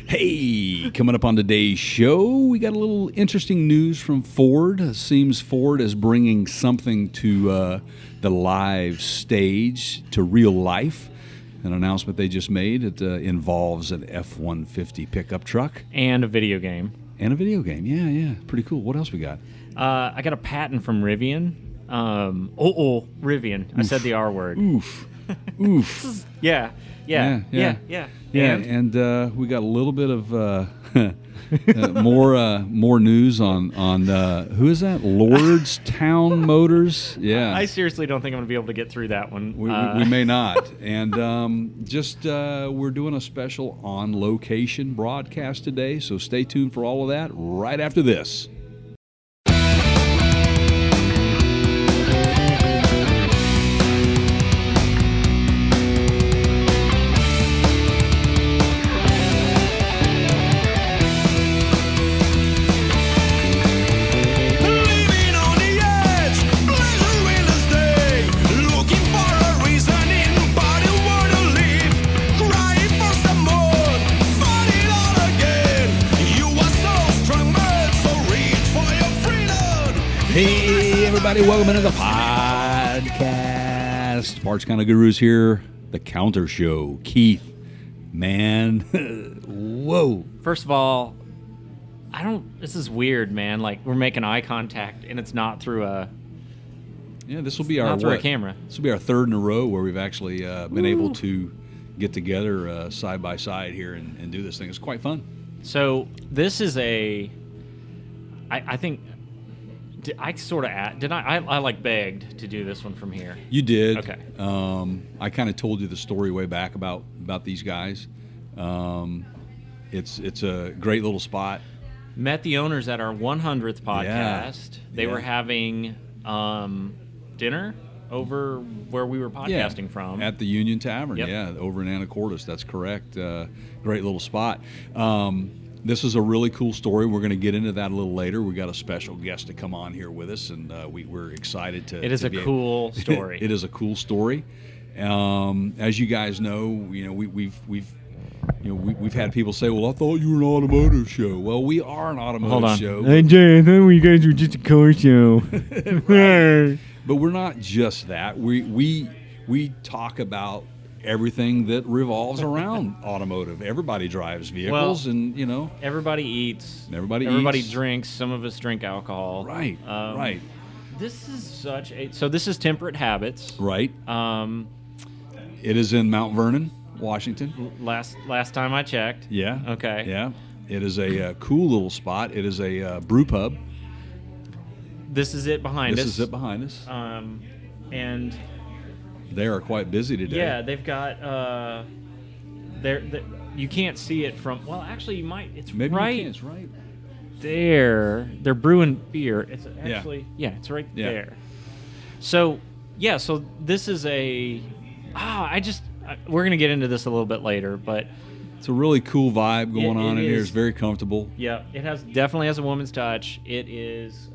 Hey, coming up on today's show, we got a little interesting news from Ford. It seems Ford is bringing something to the live stage, to real life. An announcement they just made. It involves an F-150 pickup truck. And a video game. Yeah. Pretty cool. What else we got? I got a patent from Rivian. Rivian. I said the R word. Oof. Yeah. And we got a little bit of more news on who is that? Lordstown Motors. Yeah, I seriously don't think I'm going to be able to get through that one. We may not. And we're doing a special on location broadcast today, so stay tuned for all of that right after this. Hey, everybody, welcome into the podcast. Parts Kind of Gurus here, the Counter Show. Keith, man, whoa. First of all, this is weird, man. Like, we're making eye contact, and it's not through a... Yeah, this will be our... Not through a camera. This will be our third in a row where we've actually been able to get together side by side here and do this thing. It's quite fun. So, this is I think... I sort of I like begged to do this one from here. You did. Okay. I kind of told you the story way back about these guys. It's a great little spot. Met the owners at our 100th podcast. Yeah. They were having dinner over where we were podcasting from. At the Union Tavern. Yep. Yeah, over in Anacortes. That's correct. Great little spot. This is a really cool story. We're going to get into that a little later. We got a special guest to come on here with us, and we're excited to. It is a cool story. It is a cool story. As you guys know, we've had people say, "Well, I thought you were an automotive show." Well, we are an automotive show. Hey Jay, I thought you guys were just a car show. But we're not just that. We talk about everything that revolves around automotive. Everybody drives vehicles, and everybody eats. Everybody drinks. Some of us drink alcohol. Right. Right. This is this is Temperate Habits. Right. It is in Mount Vernon, Washington. Last time I checked. Yeah. Okay. Yeah. It is a cool little spot. It is a brew pub. This is it behind us. And they are quite busy today. Yeah, they've got you can't see it from. Well, actually, you might. It's maybe right. You can. It's right there. They're brewing beer. It's actually it's right there. So this is we're gonna get into this a little bit later, but it's a really cool vibe going on in here. It's very comfortable. Yeah, it definitely has a woman's touch. It is.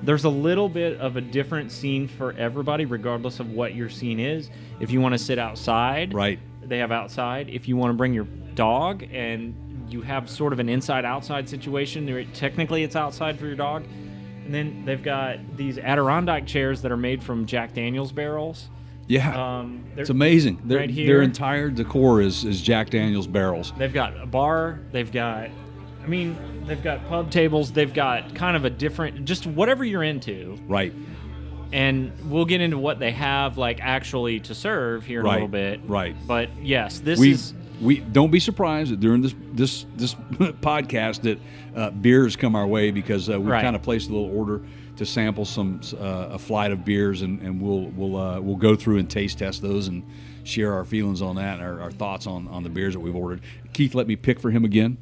There's a little bit of a different scene for everybody, regardless of what your scene is. If you want to sit outside, right? They have outside. If you want to bring your dog and you have sort of an inside-outside situation, technically it's outside for your dog. And then they've got these Adirondack chairs that are made from Jack Daniel's barrels. Yeah, it's amazing. Their entire decor is Jack Daniel's barrels. They've got a bar. They've got pub tables. They've got kind of a different, just whatever you're into. Right. And we'll get into what they have actually to serve here in a little bit. Right. But yes, we don't be surprised that during this podcast that beers come our way, because we kind of placed a little order to sample a flight of beers, and we'll go through and taste test those and share our feelings on that and our thoughts on the beers that we've ordered. Keith let me pick for him again.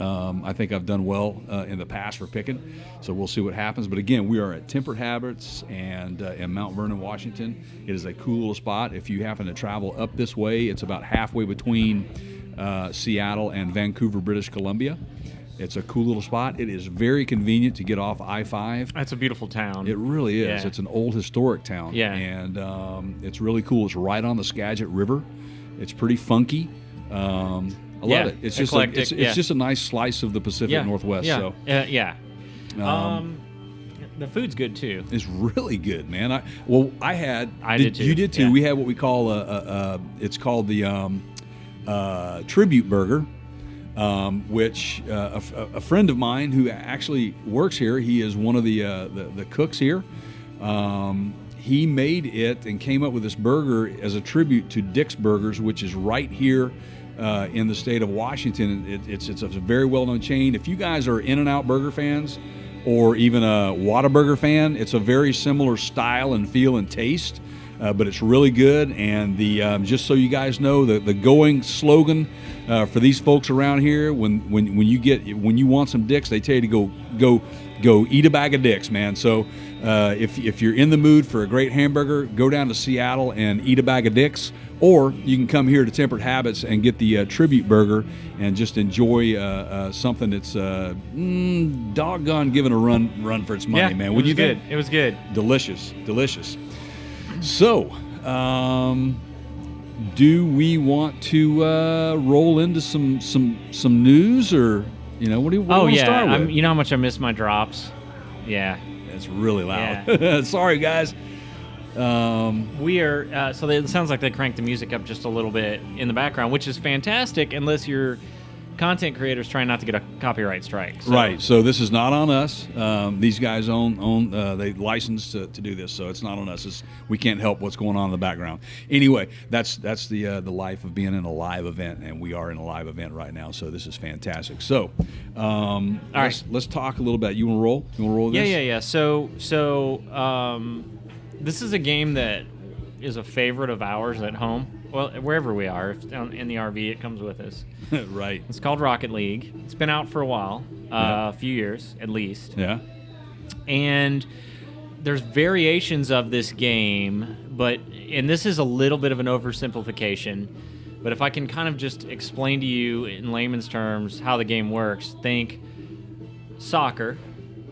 I think I've done well in the past for picking, so we'll see what happens. But again, we are at Temperate Habits and in Mount Vernon, Washington. It is a cool little spot. If you happen to travel up this way, it's about halfway between Seattle and Vancouver, British Columbia. It's a cool little spot. It is very convenient to get off I-5. It's a beautiful town. It really is. Yeah. It's an old historic town. Yeah. And it's really cool. It's right on the Skagit River. It's pretty funky. I love it. It's just eclectic, it's just a nice slice of the Pacific Northwest. Yeah. So the food's good too. It's really good, man. I did too. You did too. Yeah. We had what we call it's called the tribute burger, which a friend of mine who actually works here, he is one of the cooks here. He made it and came up with this burger as a tribute to Dick's Burgers, which is right here in the state of Washington. It's a very well-known chain. If you guys are In-N-Out Burger fans or even a Whataburger fan, it's a very similar style and feel and taste, but it's really good. And just so you guys know, the going slogan for these folks around here, when you want some Dick's, they tell you to go eat a bag of Dick's, man. So if you're in the mood for a great hamburger, go down to Seattle and eat a bag of Dick's, or you can come here to Temperate Habits and get the tribute burger and just enjoy something that's doggone giving a run for its money, man. Would you think? It was good. Delicious. So, do we want to roll into some news, or what do you want to start with? You know how much I miss my drops. Yeah. It's really loud. Yeah. Sorry, guys. We are, so it sounds like they cranked the music up just a little bit in the background, which is fantastic unless you're content creators trying not to get a copyright strike. So. Right. So this is not on us. These guys own they licensed to do this, so it's not on us. We can't help what's going on in the background. Anyway, that's the life of being in a live event, and we are in a live event right now. So this is fantastic. So, let's talk a little bit. You want to roll? You want to roll with this? Yeah. So this is a game that is a favorite of ours at home. Well, wherever we are, if down in the RV, it comes with us. Right. It's called Rocket League. It's been out for a while, a few years at least. Yeah. And there's variations of this game, and this is a little bit of an oversimplification, but if I can kind of just explain to you in layman's terms how the game works, think soccer,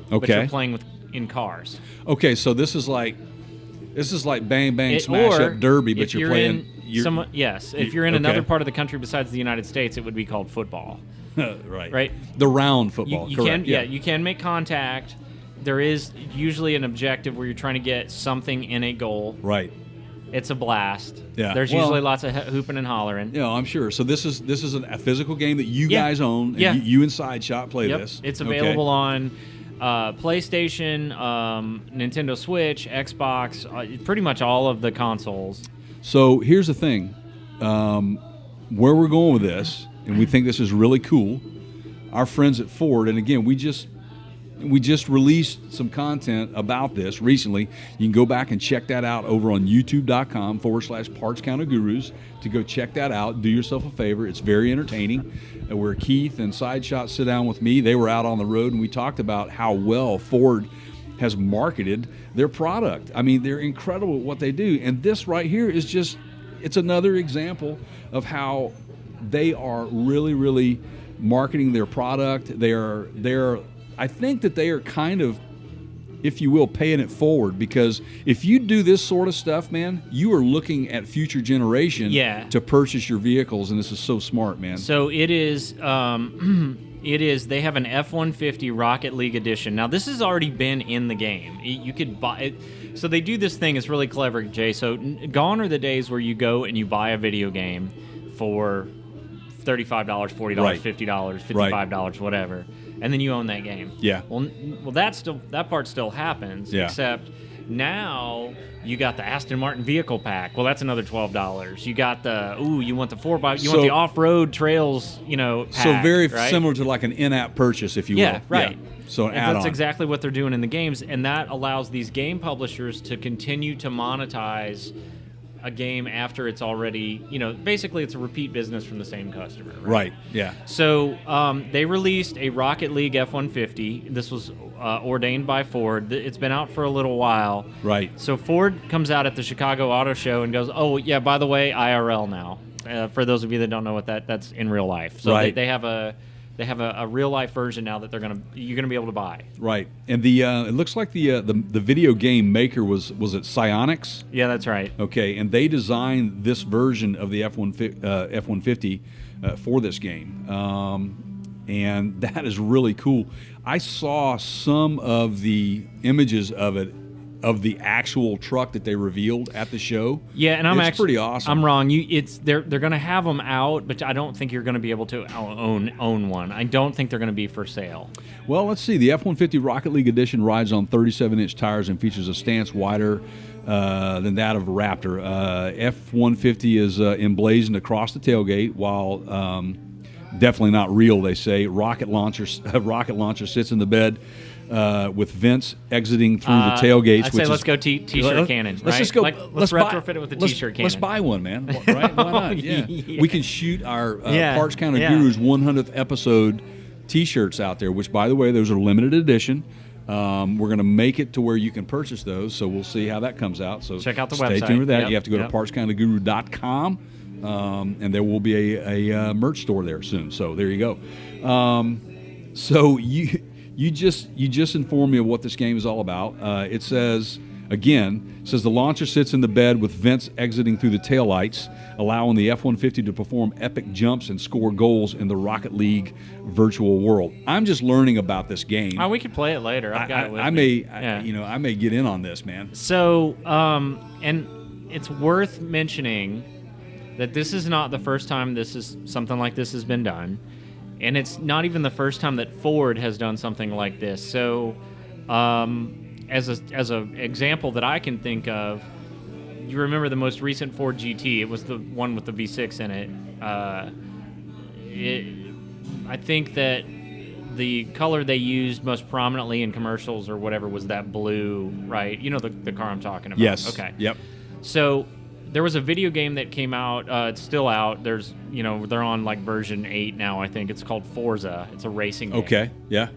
but you're playing in cars. Okay, so this is like bang bang smash up derby, but you're playing. If you're in another part of the country besides the United States, it would be called football. Right. The round football. You can make contact. There is usually an objective where you're trying to get something in a goal. Right. It's a blast. Yeah. There's usually lots of hooping and hollering. Yeah, I'm sure. So this is a physical game that you guys own. And yeah. You and Side Shot play this. It's available on PlayStation, Nintendo Switch, Xbox, pretty much all of the consoles. So here's the thing, where we're going with this, and we think this is really cool. Our friends at Ford, and again, we just released some content about this recently. You can go back and check that out over on youtube.com/Parts Counter Gurus to go check that out. Do yourself a favor. It's very entertaining. Where Keith and Side Shot sit down with me. They were out on the road, and we talked about how well Ford has marketed their product. I mean, they're incredible at what they do. And this right here is it's another example of how they are really, really marketing their product. I think that they are kind of, if you will, paying it forward, because if you do this sort of stuff, man, you are looking at future generation to purchase your vehicles, and this is so smart, man. So it is, they have an F-150 Rocket League edition. Now, this has already been in the game. You could buy it. So they do this thing. It's really clever, Jay. So gone are the days where you go and you buy a video game for $35, $40, $50, $55, whatever, and then you own that game. Yeah. Well, that part still happens, except now you got the Aston Martin vehicle pack. Well, that's another $12. You got you want the 4x, you want the off-road trails, pack, so very similar to like an in-app purchase, if you will. Yeah, right. Yeah. So that's exactly what they're doing in the games, and that allows these game publishers to continue to monetize a game after it's already, basically it's a repeat business from the same customer. Right, yeah. So they released a Rocket League F-150. This was ordained by Ford. It's been out for a little while. Right. So Ford comes out at the Chicago Auto Show and goes, oh, yeah, by the way, IRL now. For those of you that don't know what that's in real life. So they have a They have a real life version now that you're gonna be able to buy. Right, and it looks like the video game maker was it Psyonix? Yeah, that's right. Okay, and they designed this version of the F-150 for this game, and that is really cool. I saw some of the images of it, of the actual truck that they revealed at the show. Yeah, and it's pretty awesome. I'm wrong. They're going to have them out, but I don't think you're going to be able to own one. I don't think they're going to be for sale. Well, let's see. The F-150 Rocket League Edition rides on 37-inch tires and features a stance wider than that of a Raptor. F-150 is emblazoned across the tailgate, while definitely not real, they say. Rocket launcher sits in the bed with vents exiting through the tailgates. I say let's go T-shirt cannon. Let's right? just go. Let's retrofit it with a T-shirt cannon. Let's buy one, man. Right? Why not? Yeah. Yeah. We can shoot our Parts Counter Guru's 100th episode T-shirts out there. Which, by the way, those are limited edition. We're going to make it to where you can purchase those, so we'll see how that comes out. So check out the website. Stay tuned with that. You have to go to partscounterguru.com, and there will be a merch store there soon. So there you go. So you just informed me of what this game is all about. It says the launcher sits in the bed with vents exiting through the taillights, allowing the F-150 to perform epic jumps and score goals in the Rocket League virtual world. I'm just learning about this game. Oh, we could play it later. I've got it with me. I may get in on this, man. So, and it's worth mentioning that this is not the first time something like this has been done. And it's not even the first time that Ford has done something like this. So, as a example that I can think of, you remember the most recent Ford GT? It was the one with the V6 in it. I think that the color they used most prominently in commercials or whatever was that blue, right? You know the car I'm talking about. Yes. Okay. Yep. So there was a video game that came out. It's still out. They're on like version 8 now, I think. It's called Forza. It's a racing game. Okay, yeah.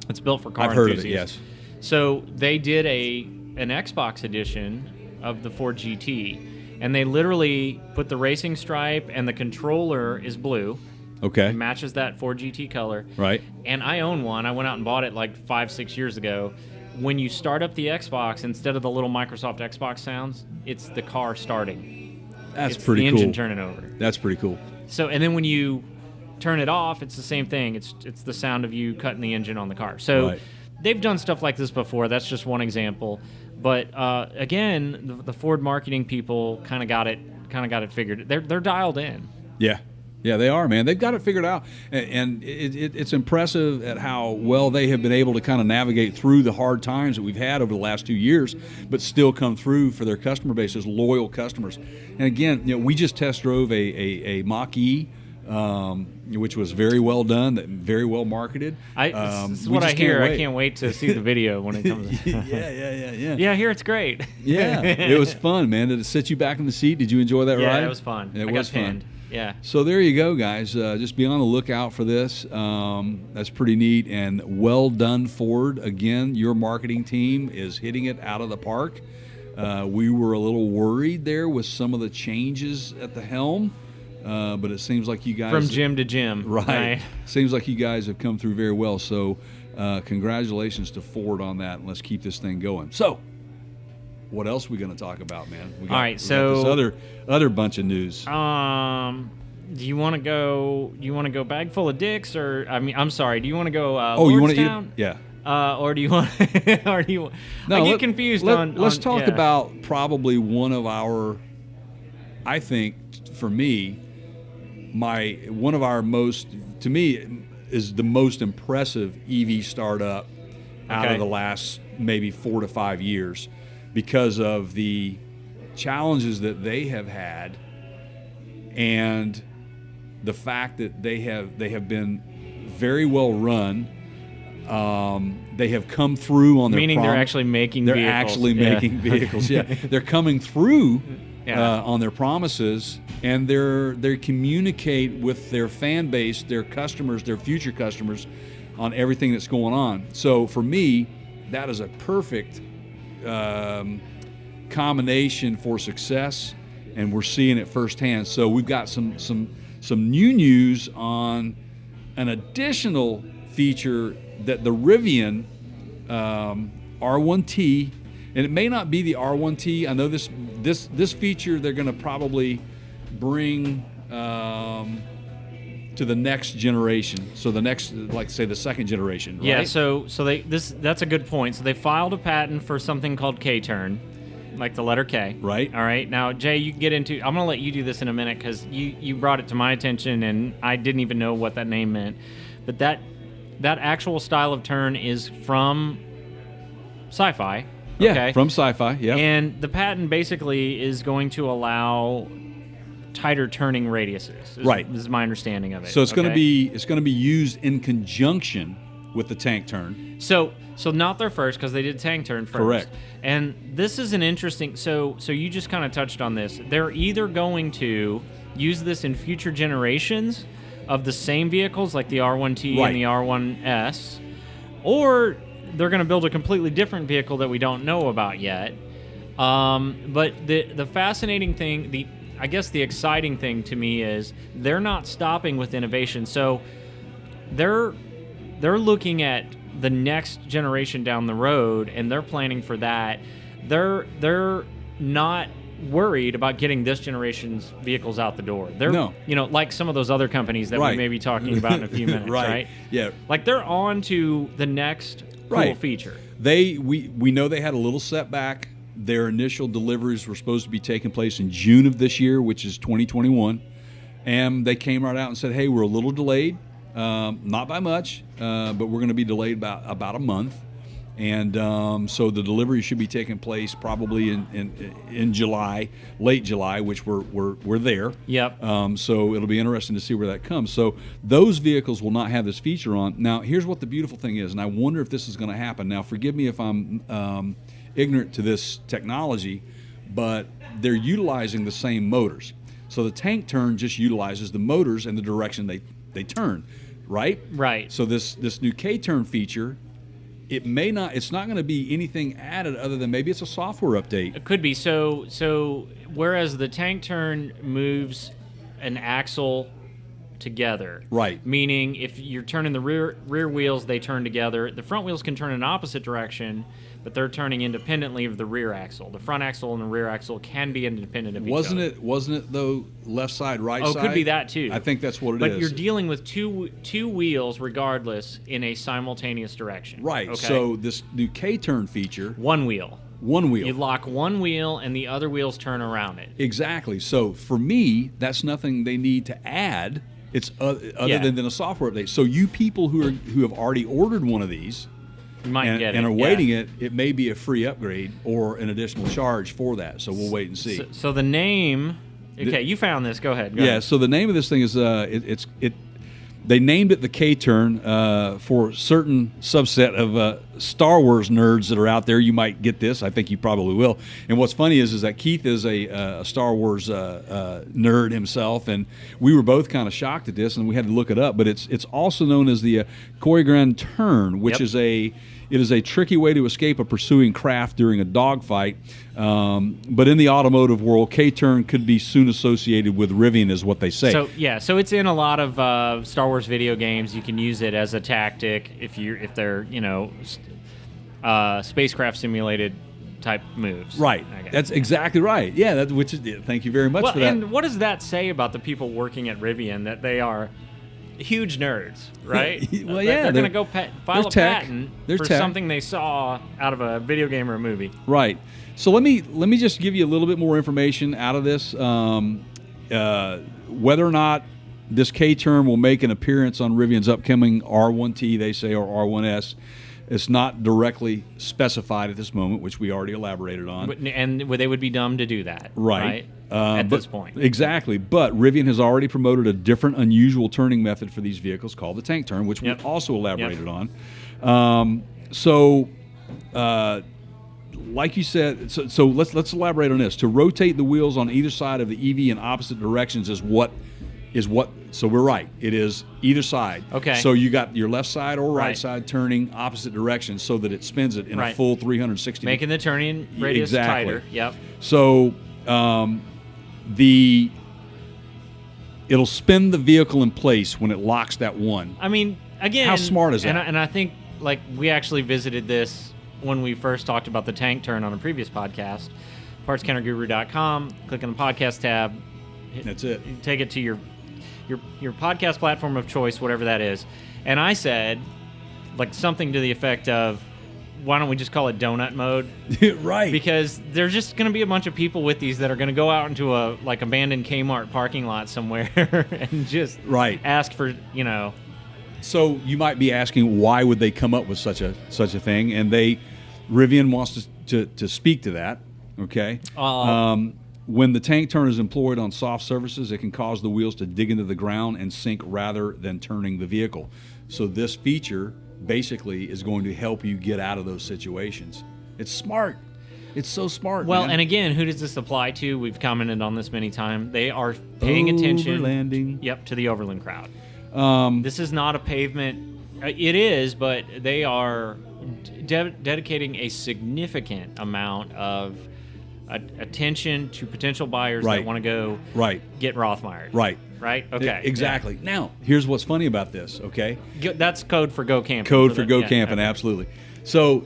It's built for car I've heard enthusiasts. of it, yes. So they did an Xbox edition of the Ford GT, and they literally put the racing stripe, and the controller is blue. Okay. It matches that Ford GT color. Right. And I own one. I went out and bought it like 5-6 years ago. When you start up the Xbox, instead of the little Microsoft Xbox sounds, it's the car starting. That's it's pretty the cool. engine turning over. That's pretty cool. So, and then when you turn it off, it's the same thing. It's the sound of you cutting the engine on the car. So right. They've done stuff like this before. That's just one example. But again, the Ford marketing people kind of got it figured. They're dialed in. Yeah. Yeah, they are, man. They've got it figured out, and it's impressive at how well they have been able to kind of navigate through the hard times that we've had over the last 2 years, but still come through for their customer base as loyal customers. And again, we just test drove a Mach-E, which was very well done, very well marketed. This is what I hear. I can't wait to see the video when it comes out. Yeah. Yeah, I hear it's great. Yeah, it was fun, man. Did it sit you back in the seat? Did you enjoy that ride? Yeah, it was fun. It I was got fun. pinned. Yeah. So there you go, guys. Just be on the lookout for this. That's pretty neat, and well done, Ford. Again, your marketing team is hitting it out of the park. We were a little worried there with some of the changes at the helm, but it seems like you guys... From gym to gym. Right. Seems like you guys have come through very well. So congratulations to Ford on that, and let's keep this thing going. So what else are we going to talk about, man? We got this other bunch of news. Do you want to go bag full of dicks, or I'm sorry, do you want to go you want to Lordstown? Yeah. Or do you want? Or do you? No, I get confused Let's talk about probably one of our. I think for me, one of our most, to me, is the most impressive EV startup out of the last maybe 4 to 5 years, because of the challenges that they have had and the fact that they have been very well run. They have come through on their meaning they're actually making they're vehicles. actually making vehicles. Yeah, they're coming through on their promises, and they communicate with their fan base, their customers, their future customers, on everything that's going on. So for me, that is a perfect combination for success, and we're seeing it firsthand. So we've got some new news on an additional feature that the Rivian R1T, and it may not be the R1T. I know this feature they're going to probably bring to the next generation. So the next, like say the second generation, right? Yeah, so that's a good point. So they filed a patent for something called K-turn, like the letter K. Right. All right. Now, Jay, you can get into, I'm going to let you do this in a minute because you brought it to my attention and I didn't even know what that name meant. But that actual style of turn is from Sci-Fi. Yeah, okay? From Sci-Fi, yeah. And the patent basically is going to allow tighter turning radiuses. Right. This is my understanding of it. So it's going to be used in conjunction with the tank turn. So not their first because they did tank turn first. Correct. And this is an interesting. So you just kind of touched on this. They're either going to use this in future generations of the same vehicles, like the R1T right. and the R1S, or they're going to build a completely different vehicle that we don't know about yet. But the fascinating thing, I guess the exciting thing to me is they're not stopping with innovation. So they're looking at the next generation down the road, and they're planning for that. They're not worried about getting this generation's vehicles out the door. They're like some of those other companies that right. we may be talking about in a few minutes, right? Yeah. Like they're on to the next cool feature. We know they had a little setback. Their initial deliveries were supposed to be taking place in June of this year, which is 2021. And they came right out and said, hey, we're a little delayed. Not by much, but we're going to be delayed about a month. And so the delivery should be taking place probably in July, late July, which we're there. Yep. So it'll be interesting to see where that comes. So those vehicles will not have this feature on. Now, here's what the beautiful thing is, and I wonder if this is going to happen. Now, forgive me if I'm ignorant to this technology, but they're utilizing the same motors. So the tank turn just utilizes the motors and the direction they turn, right? Right. So this new K-turn feature, it's not going to be anything added other than maybe it's a software update. It could be. So whereas the tank turn moves an axle together. Right. Meaning if you're turning the rear wheels, they turn together. The front wheels can turn in opposite direction, but they're turning independently of the rear axle. The front axle and the rear axle can be independent of each other. Wasn't it though left side, right side? Oh, it could be that too. I think that's what it is. But you're dealing with two wheels regardless in a simultaneous direction. Right. Okay? So this new K-turn feature. One wheel. You lock one wheel and the other wheels turn around it. Exactly. So for me, that's nothing they need to add. It's other than a software update. So you people who have already ordered one of these and are waiting it may be a free upgrade or an additional charge for that. So we'll wait and see. So the name. Okay, you found this. Go ahead. Go ahead. So the name of this thing is they named it the K-turn for a certain subset of Star Wars nerds that are out there. You might get this. I think you probably will. And what's funny is that Keith is a Star Wars nerd himself, and we were both kind of shocked at this, and we had to look it up. But it's also known as the choreographed turn, which is a tricky way to escape a pursuing craft during a dogfight. But in the automotive world, K-turn could be soon associated with Rivian, is what they say. So it's in a lot of Star Wars video games. You can use it as a tactic if they're spacecraft simulated type moves. Right. Okay. That's exactly right. Yeah. Thank you very much for that. And what does that say about the people working at Rivian, that they are huge nerds, right? Well, they're going to go file a patent for tech. something they saw out of a video game or a movie. Right. So let me just give you a little bit more information out of this. Whether or not this K-turn will make an appearance on Rivian's upcoming R1T, they say, or R1S, it's not directly specified at this moment, which we already elaborated on. And they would be dumb to do that, right? At this point. Exactly. But Rivian has already promoted a different, unusual turning method for these vehicles called the tank turn, which we also elaborated on. Like you said, so let's elaborate on this. To rotate the wheels on either side of the EV in opposite directions is what. So we're right. It is either side. Okay. So you got your left side or right side turning opposite directions so that it spins it in a full 360. Making the turning radius tighter. Yep. So it'll spin the vehicle in place when it locks that one. I mean, again, how smart is that? And I think like we actually visited this when we first talked about the tank turn on a previous podcast. PartsCounterGuru.com. Click on the podcast tab. That's it. Take it to your podcast platform of choice, whatever that is. And I said, like something to the effect of, why don't we just call it donut mode? Right. Because there's just going to be a bunch of people with these that are going to go out into a like abandoned Kmart parking lot somewhere and just ask for, you know. So you might be asking, why would they come up with such a thing? And Rivian wants to speak to that. Okay. When the tank turn is employed on soft surfaces, it can cause the wheels to dig into the ground and sink rather than turning the vehicle. So this feature basically is going to help you get out of those situations. It's smart. It's so smart. Well, man. And again, who does this apply to? We've commented on this many times. They are paying attention. Overlanding. Yep, to the overland crowd. This is not a pavement. It is, but they are dedicating a significant amount of attention to potential buyers that want to go get Rothmeired. Right? Okay. Exactly. Yeah. Now, here's what's funny about this, okay? That's code for go camping. Code for go camping, absolutely. So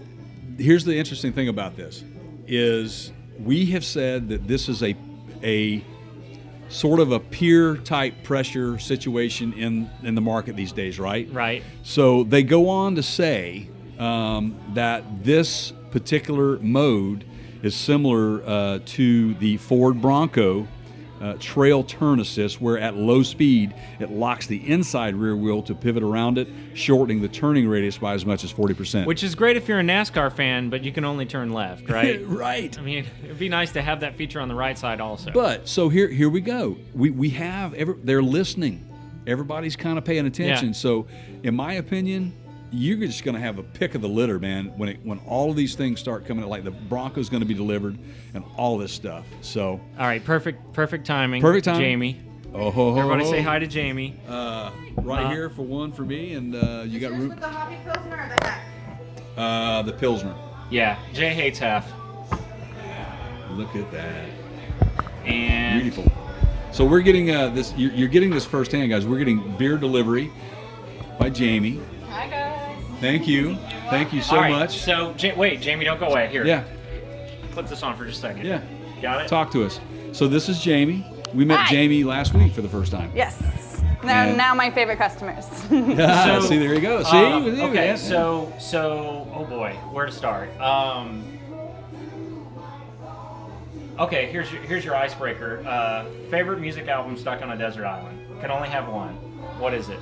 here's the interesting thing about this is we have said that this is a sort of a peer-type pressure situation in the market these days, right? Right. So they go on to say that this particular mode is similar to the Ford Bronco trail turn assist, where at low speed it locks the inside rear wheel to pivot around it, shortening the turning radius by as much as 40%. Which is great if you're a NASCAR fan, but you can only turn left, right? Right. I mean, it'd be nice to have that feature on the right side also. But so here we go. We have they're listening. Everybody's kind of paying attention. Yeah. So, in my opinion, you're just going to have a pick of the litter, man, when all of these things start coming, like the Bronco's going to be delivered and all this stuff. So, all right, perfect timing. Perfect timing. Jamie. Everybody say hi to Jamie. Here for one for me, and you got root. With the Hobby Pilsner or the Heck? The Pilsner. Yeah, Jay hates half. Look at that. And beautiful. So we're getting this. You're getting this firsthand, guys. We're getting beer delivery by Jamie. Hi, guys. Thank you. Thank you so much. So, wait, Jamie, don't go away. Here. Yeah. Clip this on for just a second. Yeah. Got it? Talk to us. So this is Jamie. We met Jamie last week for the first time. Yes. They're now my favorite customers. See, there you go. See? Okay, Yeah. so, oh boy, where to start? Okay, here's your icebreaker. Favorite music album stuck on a desert island. Can only have one. What is it?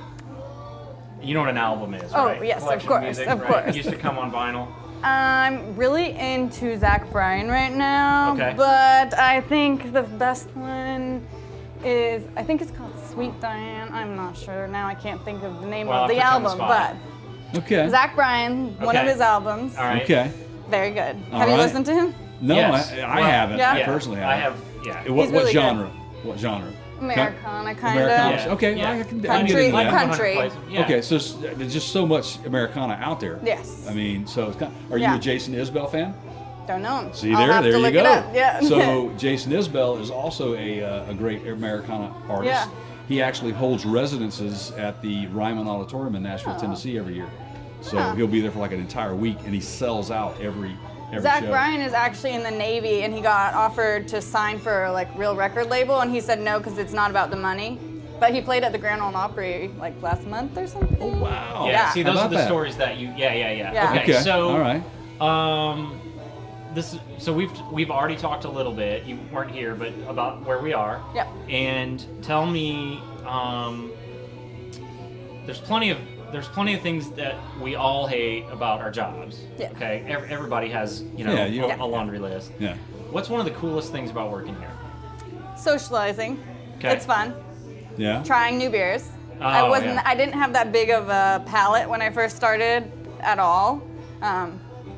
You know what an album is, right? Oh, yes, Collection of course, music, of right? course. It used to come on vinyl. I'm really into Zach Bryan right now, Okay. but I think the best one is, I think it's called Sweet Diane. I'm not sure. Now I can't think of the name Well, of the I'll put you on the album, spot. but Okay. Zach Bryan, one of Okay. his albums. All right. Okay. Very good. All Have you right. listened to him? No, Yes. I haven't. Yeah. I personally haven't. I have, yeah. What He's really genre? What genre? Americana, kind Americana. of. Yeah. Okay, Yeah. I can get Country, into that. country. Yeah. Okay, so there's just so much Americana out there. Yes. I mean, so it's kind are you Yeah. a Jason Isbell fan? Don't know him. See, I'll have there to you look go. It up. Yeah. So Jason Isbell is also a great Americana artist. Yeah. He actually holds residences at the Ryman Auditorium in Nashville, Oh. Tennessee every year. So Huh. he'll be there for like an entire week, and he sells out every Zach show. Bryan is actually in the Navy, and he got offered to sign for like real record label, and he said no because it's not about the money. But he played at the Grand Ole Opry like last month or something. Oh, wow. Yeah. Yeah. See, How those are about the that? stories that you. Yeah. Yeah. Okay. So. All right. So we've already talked a little bit. You weren't here, but about where we are. Yep. And tell me, there's plenty of things that we all hate about our jobs. Yeah. Okay. Everybody has Yeah, a laundry list. Yeah. What's one of the coolest things about working here? Socializing. Okay. It's fun. Yeah. Trying new beers. Oh, I didn't have that big of a palate when I first started at all.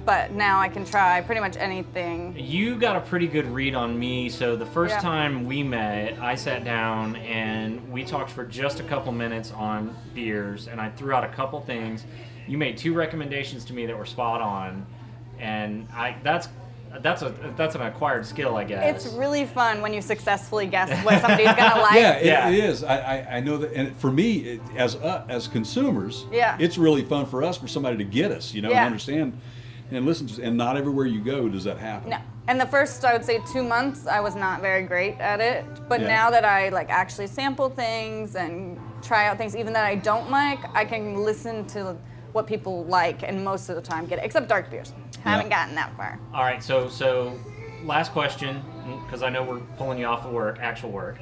But now I can try pretty much anything. You got a pretty good read on me. So the first Yeah. time we met, I sat down and we talked for just a couple minutes on beers, and I threw out a couple things. You made 2 recommendations to me that were spot on, and that's that's an acquired skill, I guess. It's really fun when you successfully guess what somebody's gonna like. Yeah, it is. I know that, and for me, as consumers, it's really fun for us, for somebody to get us, and understand and listen to, and not everywhere you go does that happen. No. And the first, I would say, 2 months, I was not very great at it. But now that I actually sample things and try out things, even that I don't like, I can listen to what people like, and most of the time get it, except dark beers. Haven't gotten that far. All right, so last question, because I know we're pulling you off of actual work,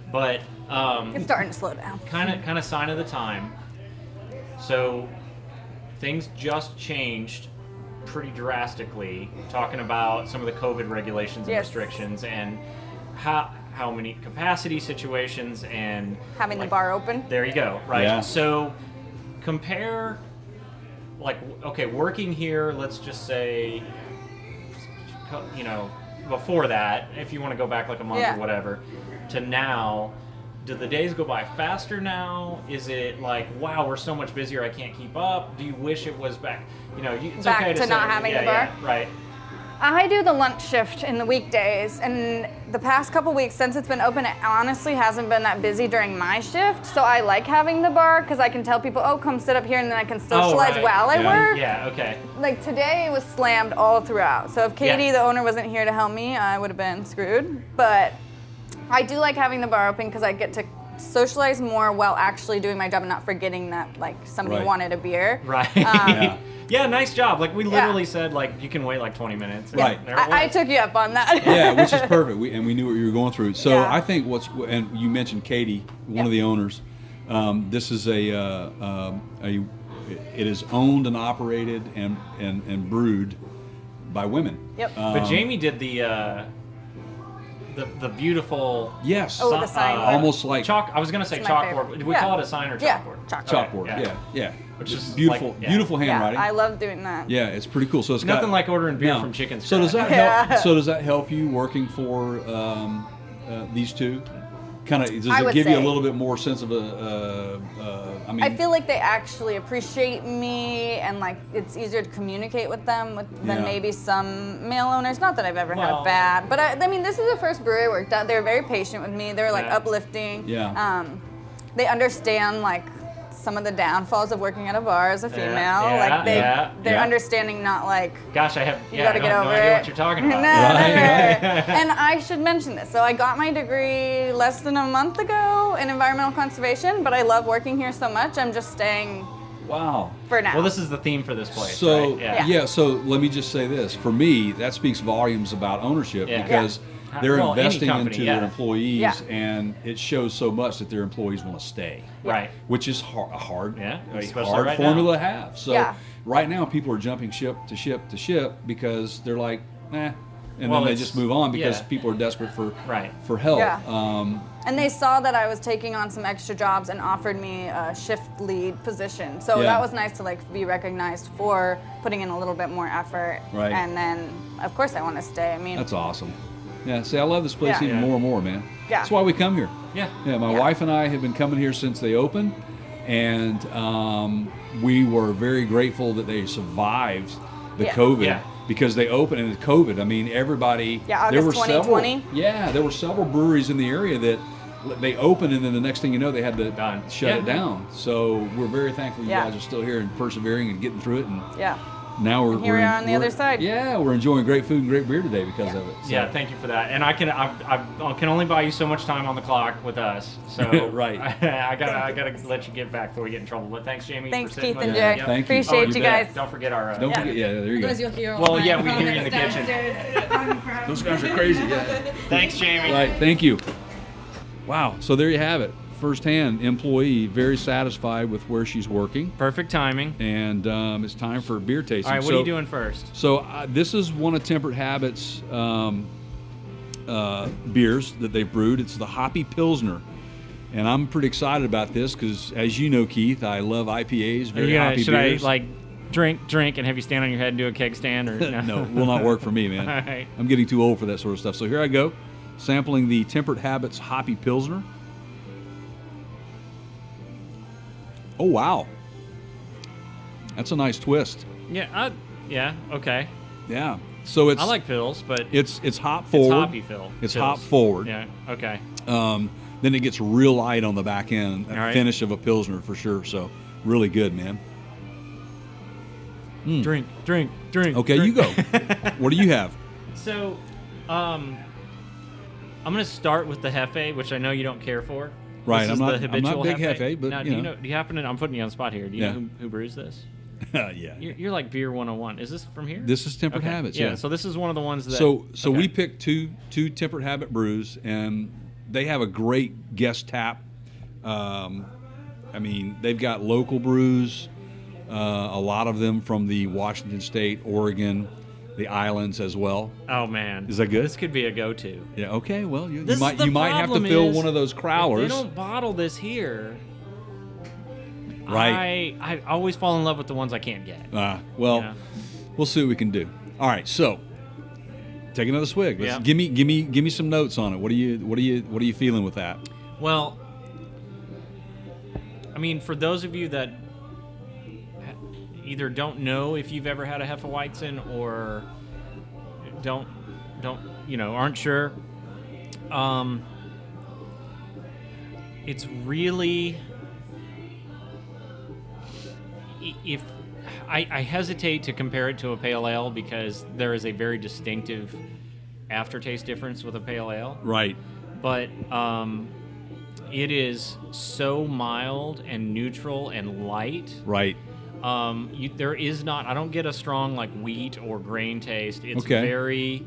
but it's starting to slow down. Kind of sign of the time. So things just changed pretty drastically, talking about some of the COVID regulations and restrictions, and how many capacity situations, and having the bar open. There you go. Right. Yeah. So compare, working here, let's just say, before that, if you want to go back a month or whatever, to now. Do the days go by faster now? Is it wow, we're so much busier, I can't keep up? Do you wish it was back? It's back okay to not say, having the bar? Yeah, right. I do the lunch shift in the weekdays, and the past couple weeks since it's been open, it honestly hasn't been that busy during my shift. So I like having the bar because I can tell people, come sit up here, and then I can socialize while I work. Yeah, okay. Today it was slammed all throughout. So if Katie, the owner, wasn't here to help me, I would have been screwed. But I do like having the bar open because I get to socialize more while actually doing my job and not forgetting that somebody wanted a beer. Right. Yeah, nice job. We literally said you can wait 20 minutes. Right. I took you up on that. Yeah, which is perfect. We knew what you were going through. So I think and you mentioned Katie, one of the owners. This is it is owned and operated and brewed by women. Yep. But Jamie did the beautiful the sign almost like chalk. I was gonna say chalkboard. Do we call it a sign or chalkboard? Chalkboard. Yeah. Which is beautiful handwriting. I love doing that. Yeah, it's pretty cool. So it's nothing like ordering beer from Chicken Scratch. So does that help? So does that help you working for these two? Does it give you a little bit more sense of I feel like they actually appreciate me, and it's easier to communicate with them than maybe some male owners. Not that I've ever had a bad, but I mean, this is the first brewery I worked at. They were very patient with me. They were uplifting. Yeah. They understand some of the downfalls of working at a bar as a female. They're understanding, not gosh, I have you gotta get over no idea what you're talking about. And I should mention this. So I got my degree less than a month ago in environmental conservation, but I love working here so much, I'm just staying for now. Well, this is the theme for this place. So right? So let me just say this. For me, that speaks volumes about ownership because they're investing into their employees, and it shows so much that their employees want to stay. Right. Which is a hard right formula to have. So right now, people are jumping ship to ship because they're like, and then they just move on because people are desperate for help. Yeah. And they saw that I was taking on some extra jobs and offered me a shift lead position. So that was nice to be recognized for putting in a little bit more effort. Right. And then, of course, I want to stay. I mean, that's awesome. Yeah, see, I love this place even more and more, man. Yeah. That's why we come here. Yeah. Yeah, my wife and I have been coming here since they opened, and we were very grateful that they survived the COVID. Yeah. Because they opened in COVID. I mean, everybody. Yeah, August 2020. There were several breweries in the area that they opened, and then the next thing you know, they had to shut it down. So we're very thankful you guys are still here and persevering and getting through it. And now we're here we are on the other side. Yeah, we're enjoying great food and great beer today because of it. So. Yeah, thank you for that. And I can only buy you so much time on the clock with us. So right. I gotta let you get back before we get in trouble. But thanks, Jamie. Thanks, for sitting Keith and with us. Jay. Thank you. Appreciate you guys. Don't forget our. Don't forget. Yeah, there you go. You'll hear well, we hear you in the kitchen. Those guys are crazy. Yeah. Thanks, Jamie. Right. Thank you. Wow. So there you have it. Firsthand employee, very satisfied with where she's working. Perfect timing. And it's time for beer tasting. All right, what are you doing first? So this is one of Temperate Habits beers that they've brewed. It's the Hoppy Pilsner. And I'm pretty excited about this because, as you know, Keith, I love IPAs, very hoppy beers. Should I drink and have you stand on your head and do a keg stand? Or no? No, will not work for me, man. All right. I'm getting too old for that sort of stuff. So here I go, sampling the Temperate Habits Hoppy Pilsner. Oh, wow. That's a nice twist. Yeah, okay. Yeah. So it's I like pills, but it's hop forward. It's hoppy fill. It's pills. hop forward. Yeah. Okay. Then it gets real light on the back end. All right. Finish of a Pilsner for sure. So really good, man. Drink. Okay, drink. you go. What do you have? So, I'm gonna start with the Hefe, which I know you don't care for. Right, This is I'm the not habitual big Hefe, but now, you know. do you happen to? I'm putting you on the spot here. Do you Yeah. know who brews this? Yeah. You're like Beer 101. Is this from here? This is Temperate Okay. Habits. Yeah. Yeah. So this is one of the ones that. So okay. we picked two Temperate Habit brews, and they have a great guest tap. I mean, they've got local brews, a lot of them from the Washington State, Oregon, the islands as well. Oh man, Is that good? This could be a go-to. Yeah. Okay. Well, you This is might the have to problem fill is, one of those If crowlers. they don't bottle this here. Right. I always fall in love with the ones I can't get. Well, Yeah. we'll see what we can do. All right. So take another swig. Yeah. Give me some notes on it. What are you feeling with that? Well, I mean, for those of you that either don't know if you've ever had a Hefeweizen or don't aren't sure, it's really if I hesitate to compare it to a pale ale because there is a very distinctive aftertaste difference with a pale ale. Right. But it is so mild and neutral and light. Right. There is not. I don't get a strong like wheat or grain taste. It's Okay. very.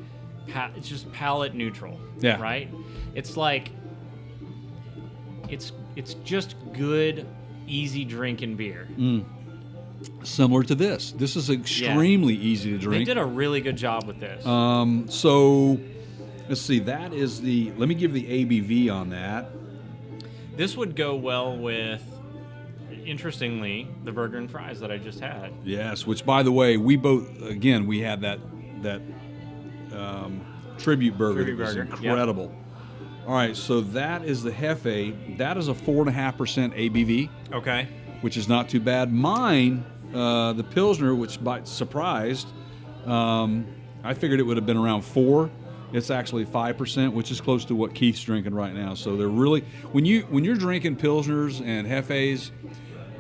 It's just palate neutral. Yeah. Right. It's like. It's just good, easy drinking beer. Similar to this. This is extremely easy to They drink. did a really good job with this. So let's see. That is the. Let me give the ABV on that. This would go well with, interestingly, the burger and fries that I just had. Yes. Which, by the way, we had that tribute burger. Tribute It was burger, incredible. All right. So that is the Hefe. That is a 4.5% ABV. Okay. Which is not too bad. Mine, the Pilsner, which by surprised, I figured it would have been around 4. It's actually 5%, which is close to what Keith's drinking right now. So they're really when you're drinking Pilsners and Hefes,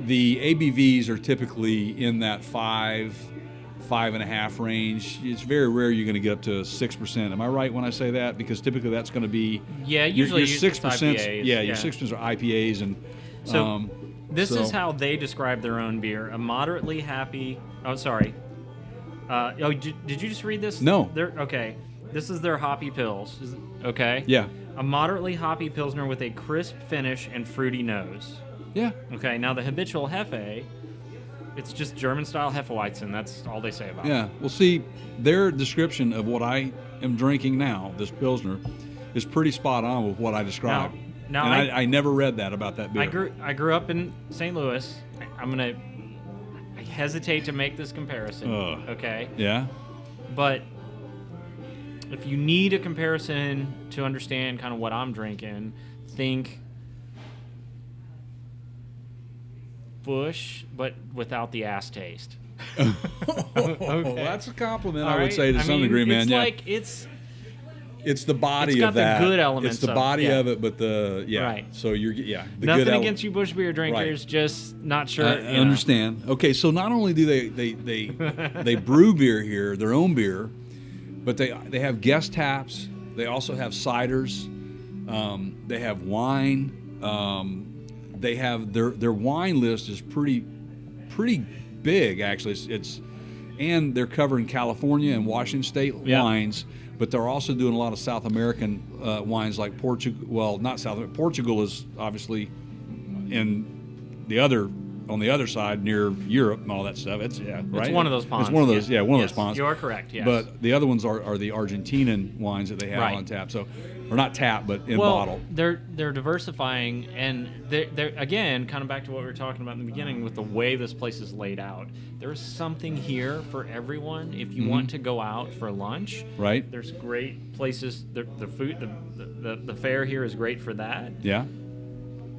the ABVs are typically in that 5.5 range. It's very rare you're going to get up to 6%. Am I right when I say that? Because typically that's going to be Usually your 6%. IPAs, Your 6% are IPAs and so. This is how they describe their own beer: a moderately happy. Oh, sorry. Did you just read this? No. Okay. This is their hoppy pills. Okay. Yeah. A moderately hoppy pilsner with a crisp finish and fruity nose. Yeah. Okay. Now the habitual Hefe, it's just German-style Hefeweizen. That's all they say about it. Yeah. Well, see, their description of what I am drinking now, this Pilsner, is pretty spot on with what I described. Now and I never read that about that beer. I grew up in St. Louis. I hesitate to make this comparison. Okay. Yeah. But if you need a comparison to understand kind of what I'm drinking, think Bush, but without the ass taste. Okay. Well, that's a compliment, All I would say, to some degree, man. It's Yeah. like It's the body It's got of that. the good elements It's the of it, body yeah. of it, but the Right. So the nothing good against you Bush beer drinkers, Right. just not sure. I understand. Okay, so not only do they brew beer here, their own beer, but they have guest taps. They also have ciders. They have wine. They have their wine list is pretty big actually. And they're covering California and Washington State wines, but they're also doing a lot of South American wines like Portugal. Well, not South America. Portugal is obviously on the other side near Europe and all that stuff. It's right. It's one of those ponds. It's one of those. Yeah, one of those ponds. You are correct. Yes. But the other ones are the Argentinian wines that they have Right. on tap. So, or not tap, but in well, bottle. they're diversifying, and they're again kind of back to what we were talking about in the beginning with the way this place is laid out. There's something here for everyone. If you want to go out for lunch, Right. There's great places. The food, the fare here is great for that. Yeah.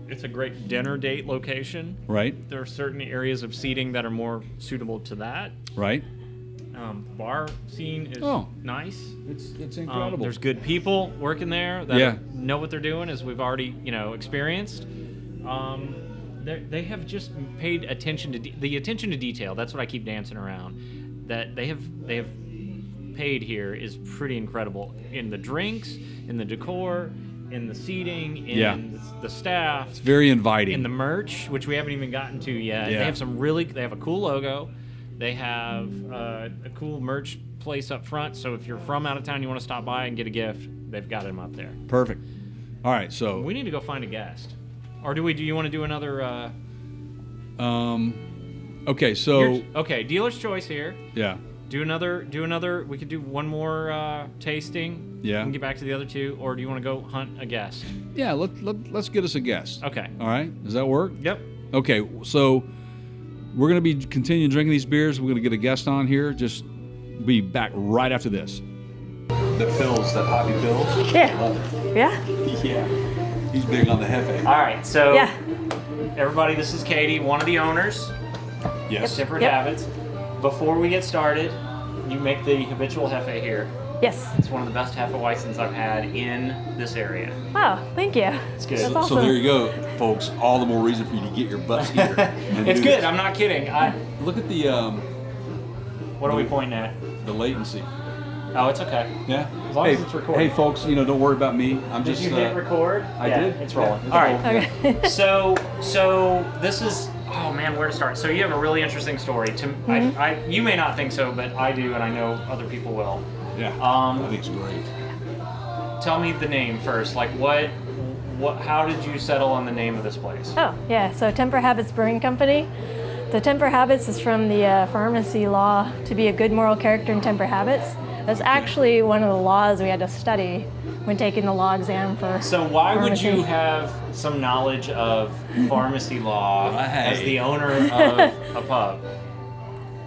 It's a great dinner date location. Right. There are certain areas of seating that are more suitable to that. Right. Bar scene is nice. It's incredible. There's good people working there that know what they're doing, as we've already experienced. They have just paid attention to the attention to detail. That's what I keep dancing around. That they have paid here is pretty incredible in the drinks, in the decor, in the seating, in the staff. It's very inviting. In the merch, which we haven't even gotten to yet. Yeah. They have a cool logo. They have a cool merch place up front. So if you're from out of town, you want to stop by and get a gift, they've got them up there. Perfect. All right, so we need to go find a guest. Or do you want to do another? Okay, so dealer's choice here. Yeah. Do another. We could do one more tasting. Yeah. And get back to the other two, or do you want to go hunt a guest? Yeah, let's get us a guest. Okay. All right. Does that work? Yep. Okay, so we're going to be continuing drinking these beers. We're going to get a guest on here. Just be back right after this. The pills, that hobby pills. Yeah. Yeah. Yeah. He's big on the Hefe. All right, so everybody, this is Katie, one of the owners. Yes. Temperate Habits. Before we get started, you make the habitual Hefe here. Yes. It's one of the best Hefeweizens I've had in this area. Wow, thank you. It's good. That's So awesome. there you go, folks. All the more reason for you to get your butt here. It's good. I'm not kidding. Look at the What are we pointing at? the latency. Oh, it's okay. Yeah. As long as it's recording. Hey, folks. Don't worry about me. I'm Did just. you hit record? I did. It's rolling. Yeah, it's All right. rolling. Okay. So this is. Oh man, where to start? So you have a really interesting story. You may not think so, but I do, and I know other people will. Yeah. I think it's great. Tell me the name first. Like what? How did you settle on the name of this place? Oh, yeah. So Temperate Habits Brewing Company. The Temperate Habits is from the pharmacy law to be a good moral character in temperate habits. That's actually one of the laws we had to study when taking the law exam for So why pharmacy. would you have some knowledge of pharmacy law as the owner of a pub?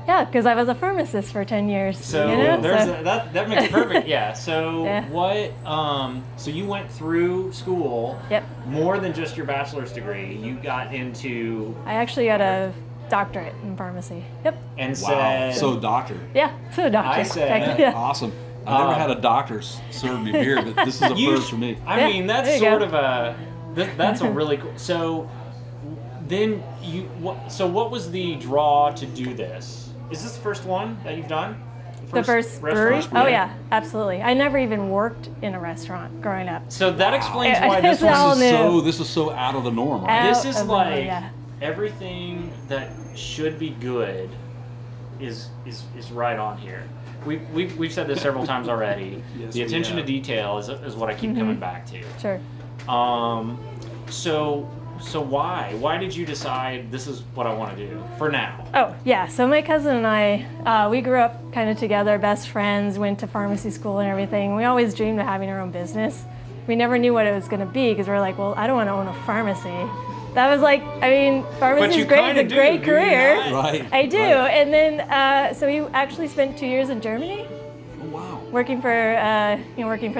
Yeah, because I was a pharmacist for 10 years. So that makes perfect. Yeah. So what? So you went through school. Yep. More than just your bachelor's degree. You got into. I actually got a doctorate in pharmacy. Yep. And Wow. said. So doctor. Yeah, so a doctor. I said. Yeah. Awesome. I've never had a doctor serve me beer, but this is a first for me. I mean, that's there you sort go. of a. That's a really cool. So then So what was the draw to do this? Is this the first one that you've done? The first brewery? restaurant? Oh yeah, absolutely. I never even worked in a restaurant growing up. So that explains why It's this all was. new. This is so out of the norm, right? This is Out of the like way, yeah. everything that should be good is right on here. We've said this several times already. Yes, the we attention to have. detail is what I keep coming back to. Sure. So why did you decide this is what I want to do for now? Oh yeah, so my cousin and I, we grew up kind of together, best friends, went to pharmacy school and everything. We always dreamed of having our own business. We never knew what it was going to be because we were like, well, I don't want to own a pharmacy. That was like, I mean, pharmacy is great, it's a great career. Right. I do. Right. And then, so we actually spent 2 years in Germany. Oh, wow. Working for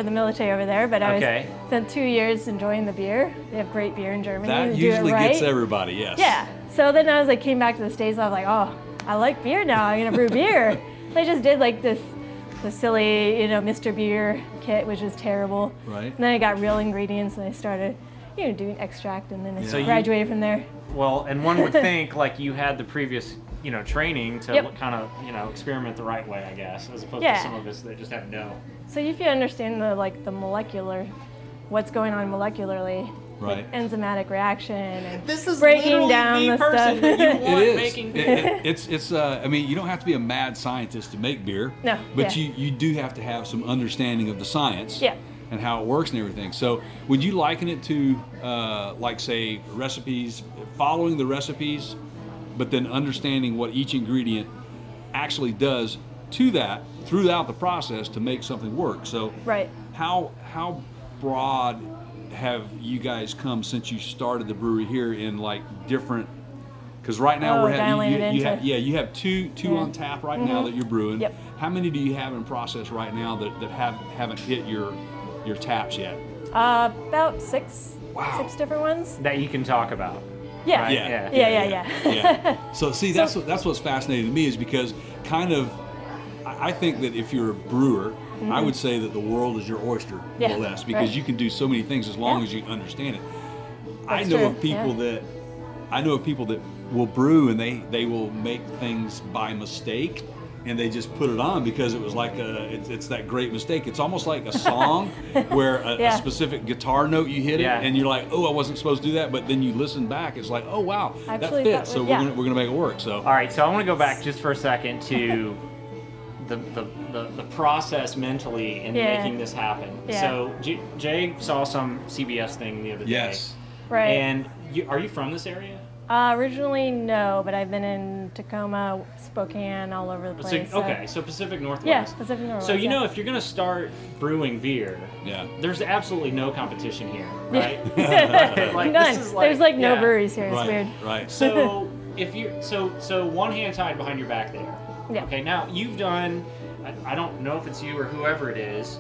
the military over there, but I spent 2 years enjoying the beer. They have great beer in Germany. That They usually do it right. gets everybody, yes. Yeah. So then I was like, came back to the States. I was like, oh, I like beer now. I'm gonna brew beer. So I just did like the silly, Mr. Beer kit, which was terrible. Right. And then I got real ingredients, and I started, doing extract, and then I So graduated from there. Well, and one would think like you had the previous, training to kind of, experiment the right way, I guess, as opposed to some of us that just have no. So if you understand the molecular, what's going on molecularly, Right. like enzymatic reaction and This is breaking literally down the the person stuff. that you want It is. making beer. It's. I mean, you don't have to be a mad scientist to make beer. No, But yeah. you do have to have some understanding of the science. Yeah. And how it works and everything. So, would you liken it to, like, say, recipes, following the recipes, but then understanding what each ingredient actually does to that throughout the process to make something work? So, Right. How broad have you guys come since you started the brewery here in like different? Because right now we're dialing it you into- you have two on tap right now that you're brewing. Yep. How many do you have in process right now that haven't hit your taps yet? About six. Wow. 6 different ones. That you can talk about. Yeah. Right? Yeah. Yeah. Yeah. So see, that's what's fascinating to me is because kind of I think that if you're a brewer, I would say that the world is your oyster, more or less, because you can do so many things as long as you understand it. I know of people that will brew and they will make things by mistake, and they just put it on because it was like it's that great mistake. It's almost like a song where a specific guitar note you hit it, and you're like, oh, I wasn't supposed to do that, but then you listen back, it's like, oh wow, actually, that fits. So we're gonna make it work. So all right, so I want to go back just for a second to the process mentally in making this happen. Yeah. So Jay saw some CBS thing the other day. Yes. Right. And are you from this area? Originally, no, but I've been in Tacoma, Spokane, all over the place. So Pacific Northwest. Yeah, Pacific Northwest. So if you're going to start brewing beer, there's absolutely no competition here, right? None. There's no breweries here. It's weird. Right. So if you so one hand tied behind your back there. Yeah. Okay. Now you've done. I don't know if it's you or whoever it is.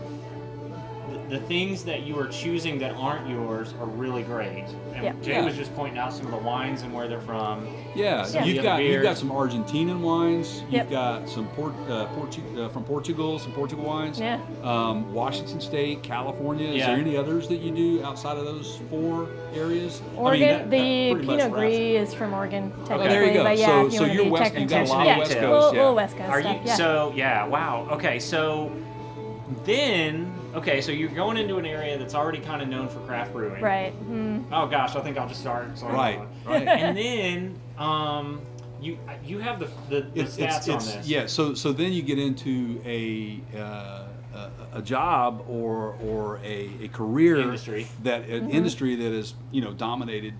The things that you are choosing that aren't yours are really great. And Jay was just pointing out some of the wines and where they're from. Yeah, you've got some Argentinian wines. You've got some from Portugal, some Portugal wines. Yeah. Washington State, California. Is there any others that you do outside of those 4 areas? Oregon, the Pinot Gris is from Oregon, technically. Oh, there you go. But so you're West. You've got a lot of West Coast. Little West Coast Are stuff. you? So wow. Okay, so then. Okay, so you're going into an area that's already kind of known for craft brewing. Right. Oh gosh, I think I'll just start. Right. And then you have the stats on this. Yeah. So then you get into a job or a career industry industry that is dominated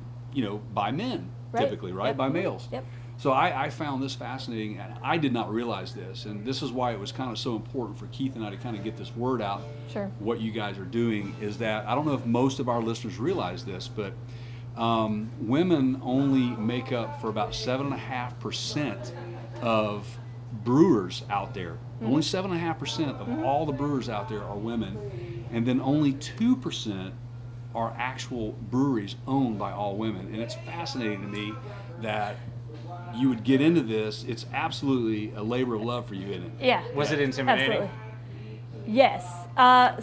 by men typically, right? By males. Yep. So I found this fascinating, and I did not realize this, and this is why it was kind of so important for Keith and I to kind of get this word out. Sure. What you guys are doing is that, I don't know if most of our listeners realize this, but women only make up for about 7.5% of brewers out there. Only 7.5% of all the brewers out there are women, and then only 2% are actual breweries owned by all women. And it's fascinating to me that you would get into this. It's absolutely a labor of love for you, isn't it? Yeah. Was it intimidating? Absolutely. Yes.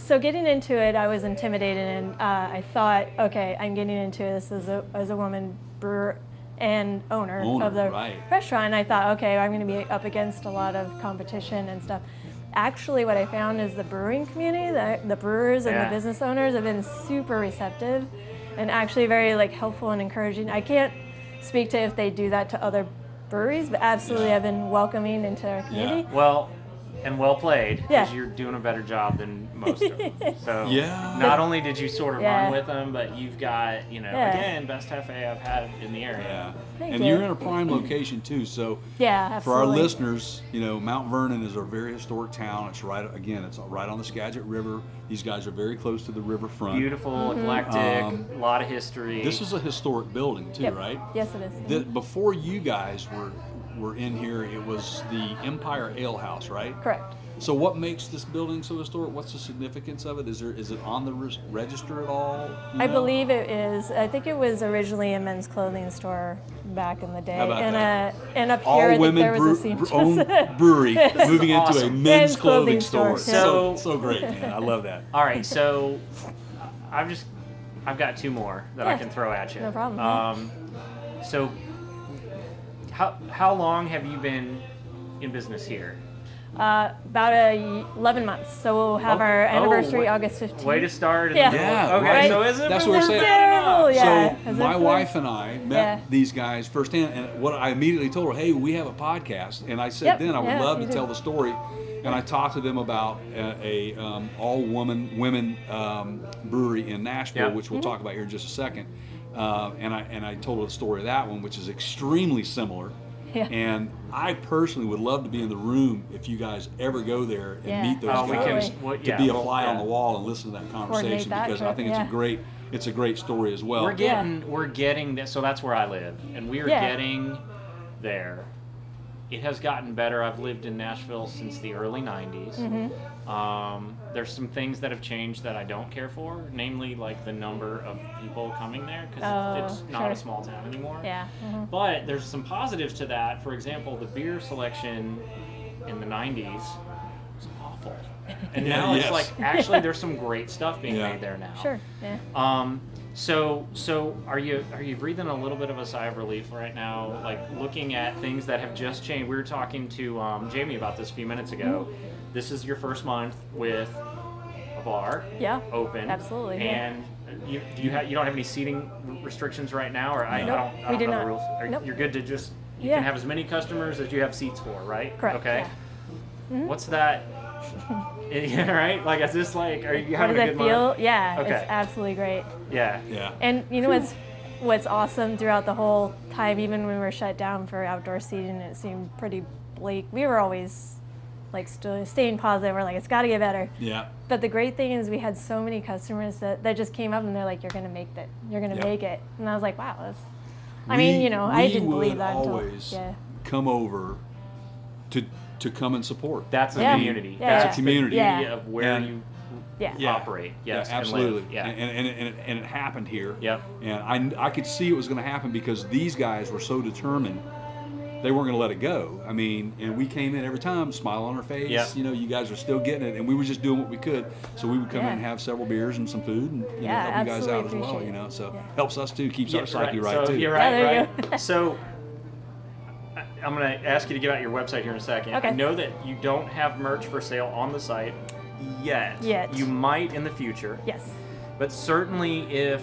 So getting into it, I was intimidated, and I thought, okay, I'm getting into this as a woman brewer and owner of the restaurant. And I thought, okay, I'm going to be up against a lot of competition and stuff. Actually, what I found is the brewing community, the brewers and the business owners have been super receptive and actually very helpful and encouraging. I can't speak to if they do that to other breweries, but absolutely have been welcoming into our community. Well, and well played, because you're doing a better job than most of them. So not only did you sort of run with them, but you've got, again, best cafe I've had in the area. And you're in a prime location too. So for our listeners, Mount Vernon is a very historic town. It's right on the Skagit River. These guys are very close to the riverfront. Beautiful, eclectic, a lot of history. This is a historic building too, right? Yes, it is. Before you guys were in here, it was the Empire Ale House, right? Correct. So what makes this building so historic? What's the significance of it? Is it on the register at all? I believe it is. I think it was originally a men's clothing store back in the day. How about that? And up all here, I think women there was a seamstress. own brewery moving into a men's clothing store. So great, man. I love that. All right, so I've got 2 more that I can throw at you. No problem. So how long have you been in business here? About 11 months. So we'll have our anniversary August 15th. Way to start. Yeah. Okay, right. so is it? That's what we're saying. Terrible. Yeah. So my wife and I met these guys firsthand, and what I immediately told her, hey, we have a podcast, and I said I would love to tell the story. And I talked to them about a all-women brewery in Nashville, which we'll talk about here in just a second. And I told her the story of that one, which is extremely similar. Yeah. And I personally would love to be in the room if you guys ever go there and meet those guys, to be a fly on the wall and listen to that conversation, because I think it's a great story as well. We're getting this, so that's where I live, and we are getting there. It has gotten better. I've lived in Nashville since the early 90s. Mm-hmm. There's some things that have changed that I don't care for, namely the number of people coming there, because it's not a small town anymore. Yeah. Mm-hmm. But there's some positives to that. For example, the beer selection in the 90s And now it's like, actually, there's some great stuff being made there now. Sure. Yeah. So are you breathing a little bit of a sigh of relief right now, like looking at things that have just changed? We were talking to Jamie about this a few minutes ago. This is your first month with a bar. Yeah. Open. Absolutely. And you don't have any seating restrictions right now, or I don't we do know not. the rules. Nope. You're good to just you can have as many customers as you have seats for, right? Correct. Okay. Yeah. What's that? Yeah, right? Like, is this like, are you How having does a that good feel? month? Yeah, Okay. it's absolutely great. Yeah. Yeah. And you know what's awesome throughout the whole time, even when we were shut down for outdoor seating, it seemed pretty bleak. We were always like still staying positive. We're like, it's got to get better. Yeah. But the great thing is we had so many customers that just came up and they're like, you're going to make it. You're going to make it. And I was like, wow. That's, I mean, you know, I didn't believe that until. Always come over to come and support. That's a community. Yeah. That's a community. the beauty of where you Yeah. operate. Yes, yeah, absolutely. And live. Yeah. And it happened here. Yep. And I could see it was going to happen because these guys were so determined. They weren't going to let it go. I mean, and we came in every time, smile on our face. Yep. You know, you guys are still getting it, and we were just doing what we could. So we would come in and have several beers and some food, and you know, help you guys out as well. You know, so helps us too, keeps our psyche right so too. You're right. So I'm going to ask you to give out your website here in a second. Okay. I know that you don't have merch for sale on the site yet. You might in the future. Yes. But certainly if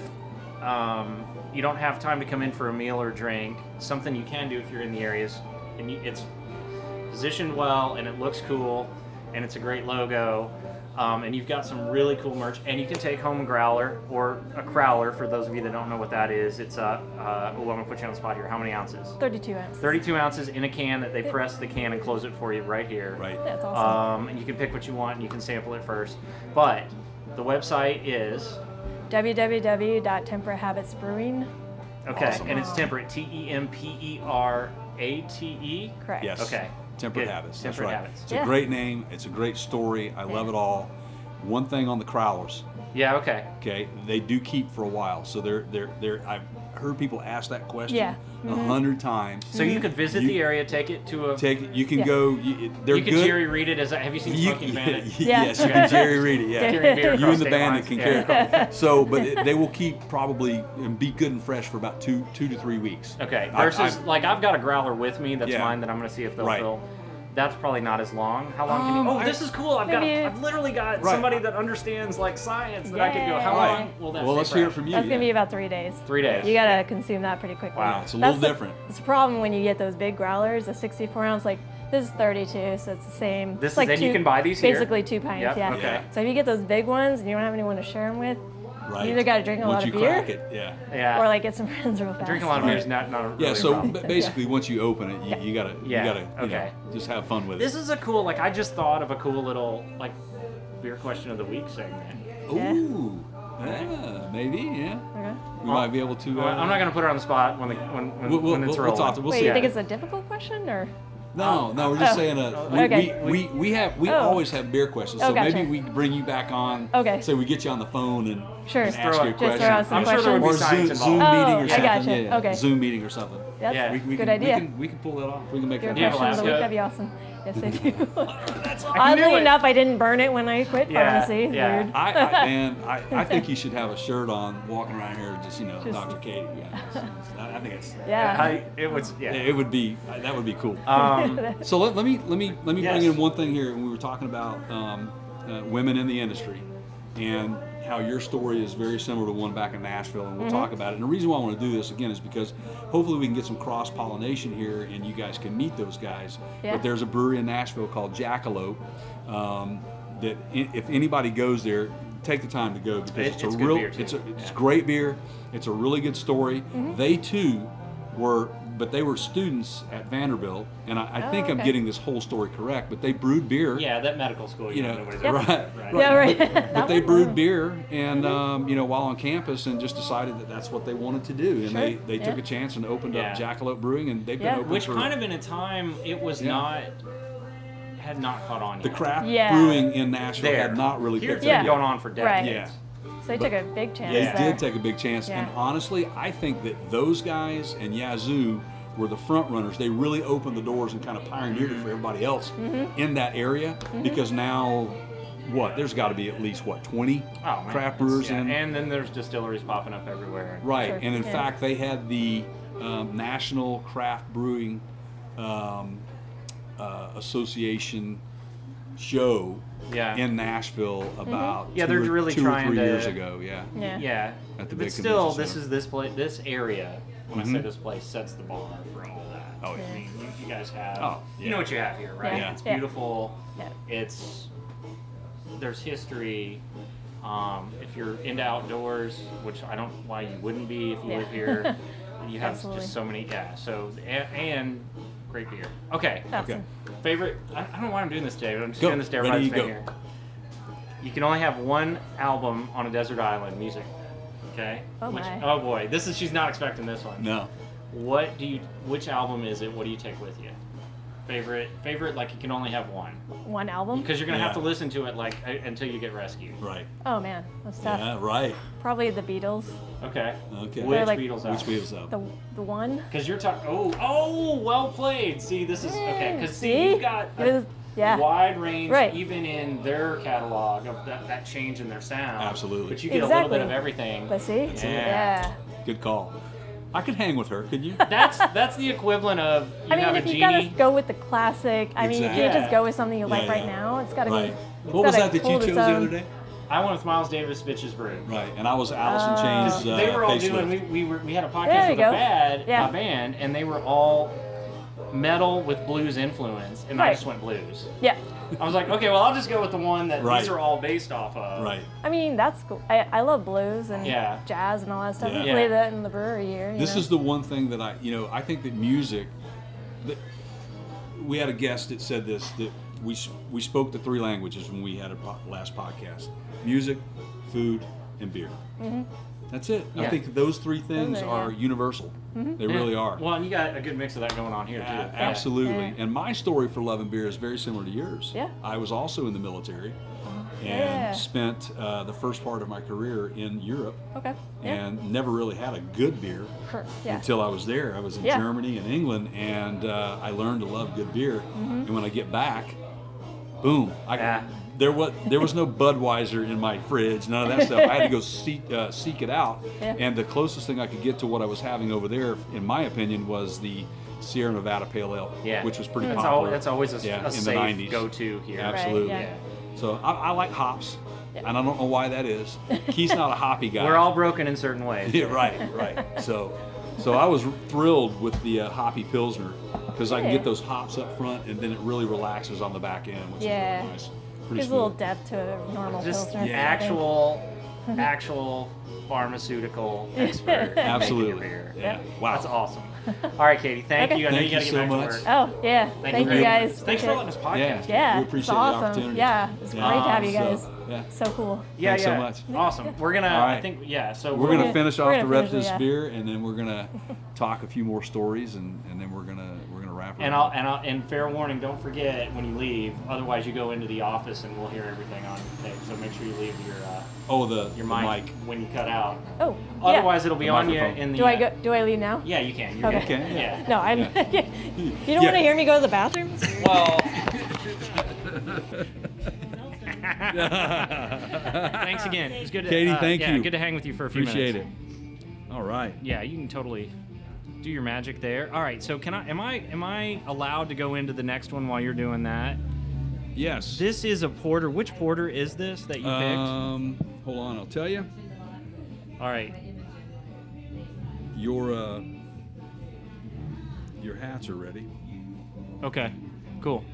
you don't have time to come in for a meal or drink, something you can do if you're in the areas, and it's positioned well, and it looks cool, and it's a great logo, and you've got some really cool merch, and you can take home a growler or a crowler. For those of you that don't know what that is, it's I'm gonna put you on the spot here. How many ounces? 32 ounces. 32 ounces in a can that they press the can and close it for you right here. Right. That's awesome. And you can pick what you want, and you can sample it first. But the website is www.temperatehabitsbrewing. Okay, Awesome. and it's Temperate, Temperate. Correct. Yes. Okay. Temperate Good. Habits. Temperate That's right. Habits. It's a great name. It's a great story. I love it all. One thing on the crowlers. Yeah. Okay. Okay, they do keep for a while. So they're. I've heard people ask that question 100 times. So you could visit the area, take it to a. You can go. They're you can good. Jerry read it as. Have you seen Smoking Bandit? Yes, you can Jerry read it. Yeah, Carrying beer you across and the state bandit lines. can carry. So, but they will keep probably and be good and fresh for about two to 3 weeks. Okay. Versus, like, I've got a growler with me that's mine that I'm going to see if they'll Right. fill. That's probably not as long. How long can you? Oh, this is cool. I've literally got somebody that understands like science that I could go. How long will that? Well, let's hear it from you. That's gonna be about 3 days. 3 days. You gotta consume that pretty quickly. Wow, it's a little different. It's a problem when you get those big growlers, the 64 ounce. Like this is 32, so it's the same. This it's like is, and you can buy these here. Basically 2 pints. Yep, Yeah. okay. So if you get those big ones and you don't have anyone to share them with, Right. you either got to drink a lot of beer, Once you crack it, Yeah. or like get some friends real fast. Drinking a lot of beer is not a really so problem. basically, once you open it, you gotta Okay. just have fun with This it. is a cool. Like I just thought of a cool little like beer question of the week segment. Yeah. Ooh, yeah, maybe, yeah. Okay. We might be able to. I'm not going to put her on the spot when it's we'll rolling. talk. We'll Wait, see. you think it's a difficult question or? No, we're just saying okay. we always have beer questions, so Oh, gotcha. maybe we bring you back on. Okay. So we get you on the phone and Sure. and ask you a Just question. throw out some I'm sure there would or be science Zoom involved. meeting or I something. gotcha. Yeah, Okay. Zoom meeting or something. That's Yeah. a good idea. We can pull that off. We can make Beer that Yeah, question of the week, Alaska. that'd be awesome. Yes, I do. I knew Oddly it. enough, I didn't burn it when I quit pharmacy. Yeah. Weird. I think you should have a shirt on, walking around here, just Dr. Katie. Yeah. I think it's. Yeah. It would be that would be cool. Um, So let me bring Yes. in one thing here. We were talking about women in the industry and how your story is very similar to one back in Nashville, and we'll talk about it. And the reason why I want to do this again is because hopefully we can get some cross-pollination here, and you guys can meet those guys. Yeah. But there's a brewery in Nashville called Jackalope that if anybody goes there, take the time to go because it's a It's good real, beer, too. it's great beer. It's a really good story. They too they were students at Vanderbilt, and I think I'm okay. getting this whole story correct. But they brewed beer. yeah, that medical school. You know, nobody's ever- right. Yeah, right. But they brewed beer, and while on campus, and just decided that that's what they wanted to do, and Sure. they took a chance and opened up Yeah. Jackalope Brewing, and they've been Yeah. open Which for kind of in a time it was had not caught on yet. the craft Yeah. brewing in Nashville there had not really Here picked it's been up. going on for decades. Yeah. So they took a big chance They there. did take a big chance, and Yeah. honestly, I think that those guys and Yazoo were the front runners. They really opened the doors and kind of pioneered it for everybody else in that area, because now there's got to be at least 20 craft brewers in. And then there's distilleries popping up everywhere. Right, Sure. and in fact, they had the National Craft Brewing Association show in Nashville about they're really two trying or 3 to, years ago. Yeah. At the But big still, convention this area. When I say this place, sets the bar for all that. Oh, yeah. I mean, you guys have. yeah. You know what you have here, right? Yeah. It's beautiful. Yeah. There's history. If you're into outdoors, which I don't know why you wouldn't be if you live here, you have Absolutely. just so many. Yeah. So and great beer. Okay. Awesome. Favorite. I don't know why I'm doing this today, but I'm just Go. doing this to Ready, everybody's go. here. You can only have one album on a desert island, music. Okay. Oh my. Oh boy, she's not expecting this one. No. Which album is it? What do you take with you? Favorite, like you can only have one. One album? Because you're going to have to listen to it like until you get rescued. Right. Oh man, that's tough. Yeah, right. Probably the Beatles. Okay. Okay. Which like- Beatles Which album? Beatles album? The one? Because you're talking, well played. See, this is, okay, because See? you've got It was- yeah. wide range, Right. even in their catalog, of that change in their sound. Absolutely. But you get a little Exactly. bit of everything. But see? Yeah. Good call. I could hang with her, could you? That's the equivalent of you I mean, have if a you genie. gotta go with the classic, I mean, you Exactly. can't Yeah. just go with something you like Yeah, right yeah. now. It's gotta Right. be. it's What was gotta that you hold chose its the own. other day? I went with Miles Davis, Bitches Brew. Right, and I was Allison Chain's They were all facelift. doing. We had a There podcast you with go. a Yeah. band, and they were all metal with blues influence, and I Right. just went blues. Yeah. I was like, okay, well, I'll just go with the one that Right. these are all based off of. Right. I mean, that's cool. I love blues and Yeah. jazz and all that stuff. Yeah. We Yeah. play that in the brewery here. This is the one thing that I think that music. We had a guest that said this, that we spoke the 3 languages when we had a last podcast: music, food, and beer. Mm-hmm. That's it. I Yeah. think those 3 things Those are are, universal. They Yeah. really are. Well, and you got a good mix of that going on here too. Absolutely. Yeah. And my story for loving beer is very similar to yours. Yeah. I was also in the military and Yeah. spent the first part of my career in Europe Okay. Yeah. and never really had a good beer Sure. Yeah. until I was there. I was in Yeah. Germany and England, and I learned to love good beer. Mm-hmm. And when I get back, boom! Yeah. There was no Budweiser in my fridge, none of that stuff. I had to go seek it out. Yeah. And the closest thing I could get to what I was having over there, in my opinion, was the Sierra Nevada Pale Ale, Yeah. which was pretty That's popular. that's always a in the safe 90s. go-to here. Absolutely. Right, Yeah. So I like hops, and I don't know why that is. He's not a hoppy guy. We're all broken in certain ways. Yeah, right. So I was thrilled with the hoppy Pilsner because I can Yeah. get those hops up front, and then it really relaxes on the back end, which Yeah. is really nice. Pretty Gives a little smooth. depth to a normal Just Pilsner. actual pharmaceutical expert. Absolutely. making your beer. Yeah. Wow. That's awesome. All right, Katie. Thank Okay. you. I know Thank you got to you get so back much. to work. Oh, yeah. Thank you guys. Thanks for letting us podcast. Yeah. Yeah, We it's appreciate the awesome. opportunity. Yeah, it's great to have you guys. So, yeah. So cool. Yeah, Thanks so yeah. much. Awesome. We're gonna. All right. I think. Yeah. So We're gonna Yeah. finish We're off gonna the rest of finish this it, yeah. beer, and then we're gonna talk a few more stories, and then we're gonna wrap it And up. and fair warning, don't forget when you leave. Otherwise, you go into the office and we'll hear everything on tape. So make sure you leave your mic. when you cut out. Oh, yeah. Otherwise, it'll be The on you microphone. in the. Do I leave now? Yeah, you can. You're Okay. good. Okay, yeah. No, I'm. Yeah. You don't want to hear me go to the bathroom? Well. Thanks again. It was good. Katie, thank yeah, you. Good to hang with you for a few Appreciate minutes. it. All right. Yeah, you can totally do your magic there. All right. So am I allowed to go into the next one while you're doing that? Yes. This is a porter. Which porter is this that you picked? Hold on, I'll tell you. All right. Your hats are ready. Okay. Cool.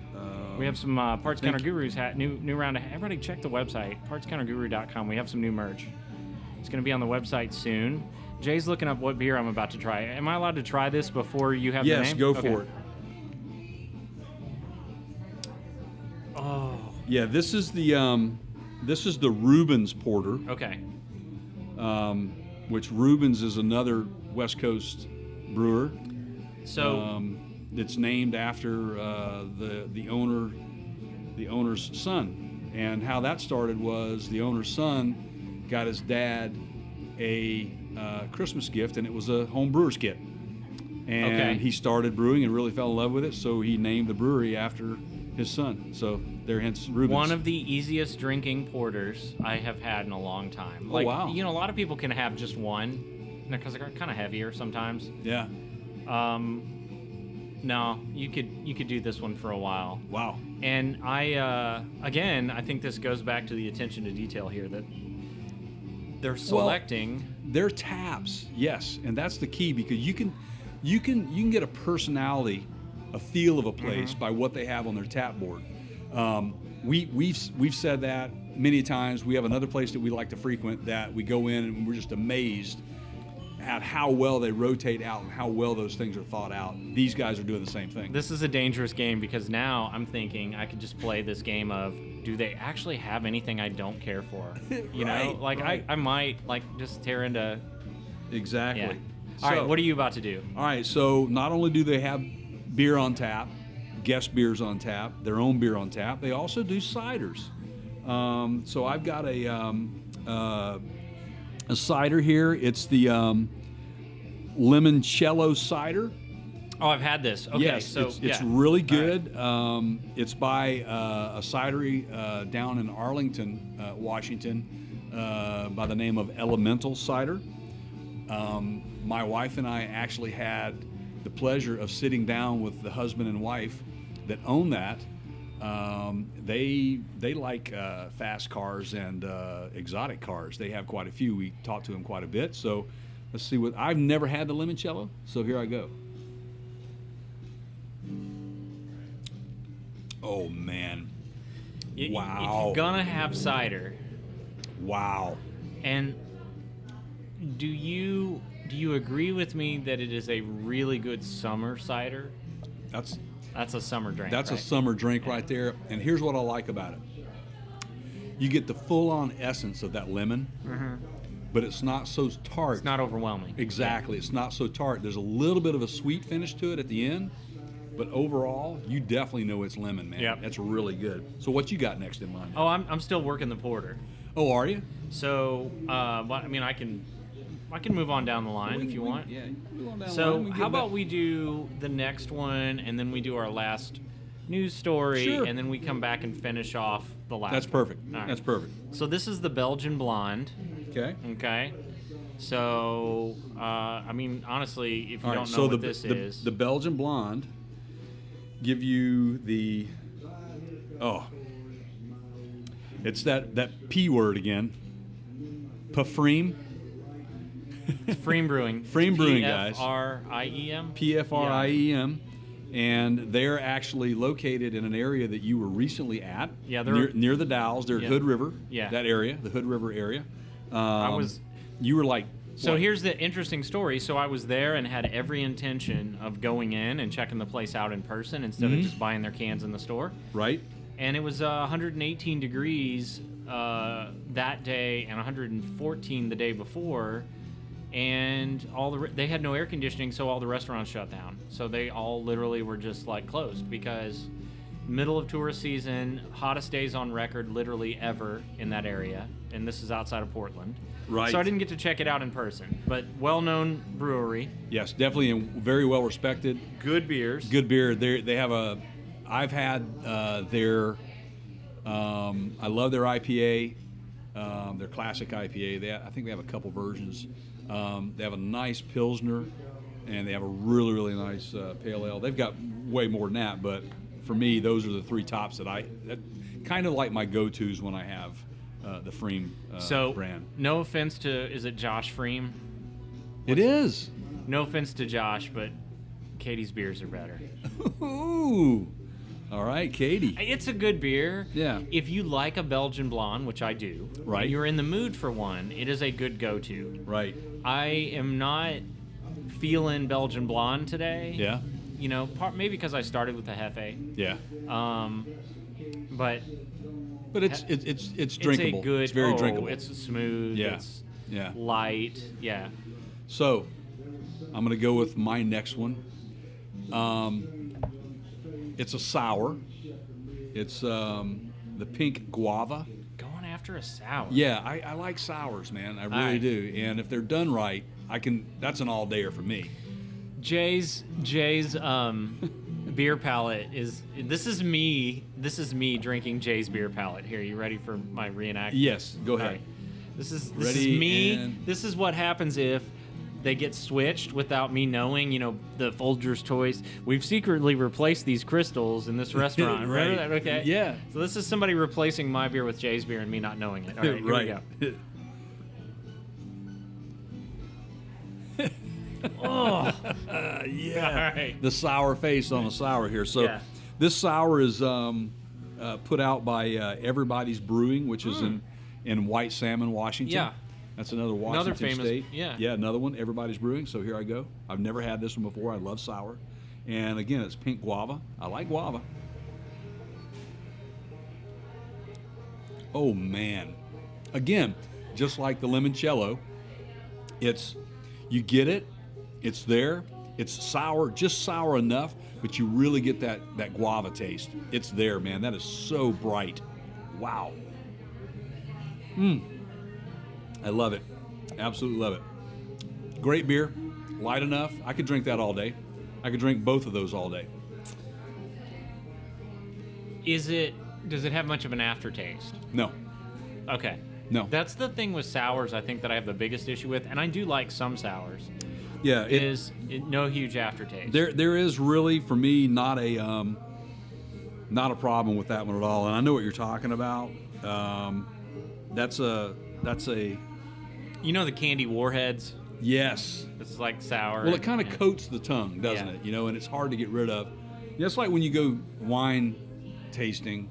We have some Parts think- Counter Gurus new round of. Everybody check the website, partscounterguru.com. We have some new merch. It's going to be on the website soon. Jay's looking up what beer I'm about to try. Am I allowed to try this before you have the name? Yes, go Okay. for it. Oh. Yeah, this is the Rubens Porter, Okay. which Rubens is another West Coast brewer. So. It's named after the owner's son, and how that started was the owner's son got his dad a Christmas gift, and it was a home brewer's kit, and Okay. he started brewing and really fell in love with it. So he named the brewery after his son. So there, hence Rubens. One of the easiest drinking porters I have had in a long time. Like, wow. You know, a lot of people can have just one because they're kind of heavier sometimes. Yeah. No, you could do this one for a while. Wow. And I think this goes back to the attention to detail here that they're selecting. Well, they're taps, yes, and that's the key, because you can get a personality, a feel of a place by what they have on their tap board. We've said that many times. We have another place that we like to frequent that we go in and we're just amazed at how well they rotate out and how well those things are thought out. These guys are doing the same thing. This is a dangerous game because now I'm thinking I could just play this game of, do they actually have anything I don't care for? You know, like right. I might like just tear into. Exactly. Yeah. All right, what are you about to do? All right, so not only do they have beer on tap, guest beers on tap, their own beer on tap, they also do ciders. So I've got a cider here. It's the limoncello cider. Oh, I've had this. Okay, yes, so it's really good. Right. It's by a cidery down in Arlington, Washington, by the name of Elemental Cider. My wife and I actually had the pleasure of sitting down with the husband and wife that own that. They like fast cars and exotic cars. They have quite a few. We talked to them quite a bit. So let's see what I've never had the limoncello. So here I go. Oh man! Wow! If you're gonna have cider, wow! And do you agree with me that it is a really good summer cider? That's a summer drink. That's right? a summer drink right there. And here's what I like about it: you get the full-on essence of that lemon, but it's not so tart. It's not overwhelming. Exactly. Yeah. It's not so tart. There's a little bit of a sweet finish to it at the end. But overall, you definitely know it's lemon, man. Yep. That's really good. So what you got next in mind? Oh, I'm still working the porter. Oh, are you? So, I mean, I can move on down the line if you want. Yeah, move on down so the line. How about we do the next one, and then we do our last news story, sure. And then we come back and finish off the last That's perfect. Right. That's perfect. So this is the Belgian Blonde. Okay. Okay. So, I mean, honestly, if you don't know what this is. The Belgian Blonde give you the, it's that P word again. Pafriem. Freem Brewing. Freem Brewing, guys. P-F-R-I-E-M. P-F-R-I-E-M. And they're actually located in an area that you were recently at. Yeah, they're near the Dalles. They're Hood River. Yeah. That area, the Hood River area. You were like. So here's the interesting story. So I was there and had every intention of going in and checking the place out in person instead of just buying their cans in the store. Right. And it was 118 degrees that day and 114 the day before. And they had no air conditioning, so all the restaurants shut down. So they all literally were just like closed because middle of tourist season, hottest days on record literally ever in that area. And this is outside of Portland. Right. So I didn't get to check it out in person, but well-known brewery. Yes, definitely, and very well respected. Good beers. Good beer. They have I've had their. I love their IPA, their classic IPA. I think they have a couple versions. They have a nice Pilsner, and they have a really, really nice Pale Ale. They've got way more than that, but for me, those are the three tops that kind of like my go-tos when I have the Freem brand. No offense to, is it Josh Freem? It is. No offense to Josh, but Katie's beers are better. Ooh. All right, Katie. It's a good beer. Yeah. If you like a Belgian Blonde, which I do, right, and you're in the mood for one, it is a good go-to. Right. I am not feeling Belgian Blonde today. Yeah. You know, maybe because I started with the Hefe. Yeah. But it's drinkable. It's a good. It's very drinkable. It's smooth. Yeah. It's yeah. light. Yeah. So, I'm gonna go with my next one. It's a sour. It's the pink guava. Going after a sour. Yeah, I like sours, man. I really do. And if they're done right, that's an all-dayer for me. Jay's beer palate is. This is me drinking Jay's beer palate. Here, you ready for my reenactment? Yes, go ahead. Right. This is Ready, me. and- This is what happens if they get switched without me knowing. You know, the Folgers toys. We've secretly replaced these crystals in this restaurant. Right. Remember that? Okay. Yeah. So this is somebody replacing my beer with Jay's beer and me not knowing it. All right, here right. we go. Oh. Yeah. All right. The sour face on a sour here. So Yeah. this sour is put out by Everybody's Brewing, which is in White Salmon, Washington. Yeah. That's another Washington famous- state. yeah. Yeah, another one, Everybody's Brewing. So here I go. I've never had this one before. I love sour. And again, it's pink guava. I like guava. Oh, man. Again, just like the limoncello, you get it, it's there, it's sour, just sour enough, but you really get that guava taste. It's there, man. That is so bright. Wow. I love it. Absolutely love it. Great beer, light enough. I could drink that all day. I could drink both of those all day. Does it have much of an aftertaste? No, Okay. no. That's the thing with sours, I think, that I have the biggest issue with, and I do like some sours, Yeah, no huge aftertaste. there is really, for me, not a problem with that one at all. And I know what you're talking about. That's a You know the candy warheads? yes. It's like sour. Well, it kind of and- coats the tongue, doesn't Yeah. it? You know, and it's hard to get rid of. It's like when you go wine tasting.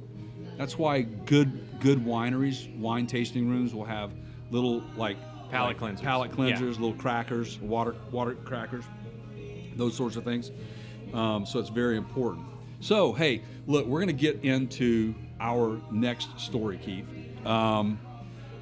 That's why good wineries, wine tasting rooms will have little Palate cleansers. palate Yeah. cleansers, little crackers, water crackers, those sorts of things. So it's very important. So hey, look, we're going to get into our next story, Keith.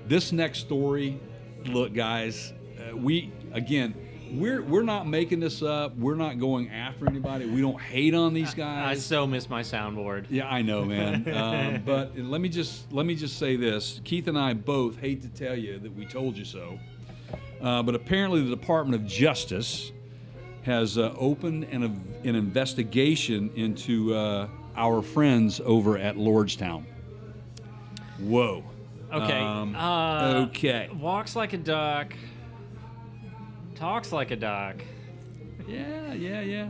This next story, look, guys, we're not making this up. We're not going after anybody. We don't hate on these I guys. so miss my soundboard. Yeah, I know, man. But let me just say this: Keith and I both hate to tell you that we told you so, but apparently the Department of Justice has opened an investigation into our friends over at Lordstown. Whoa. Okay. Okay. Walks like a duck. Talks like a duck. Yeah.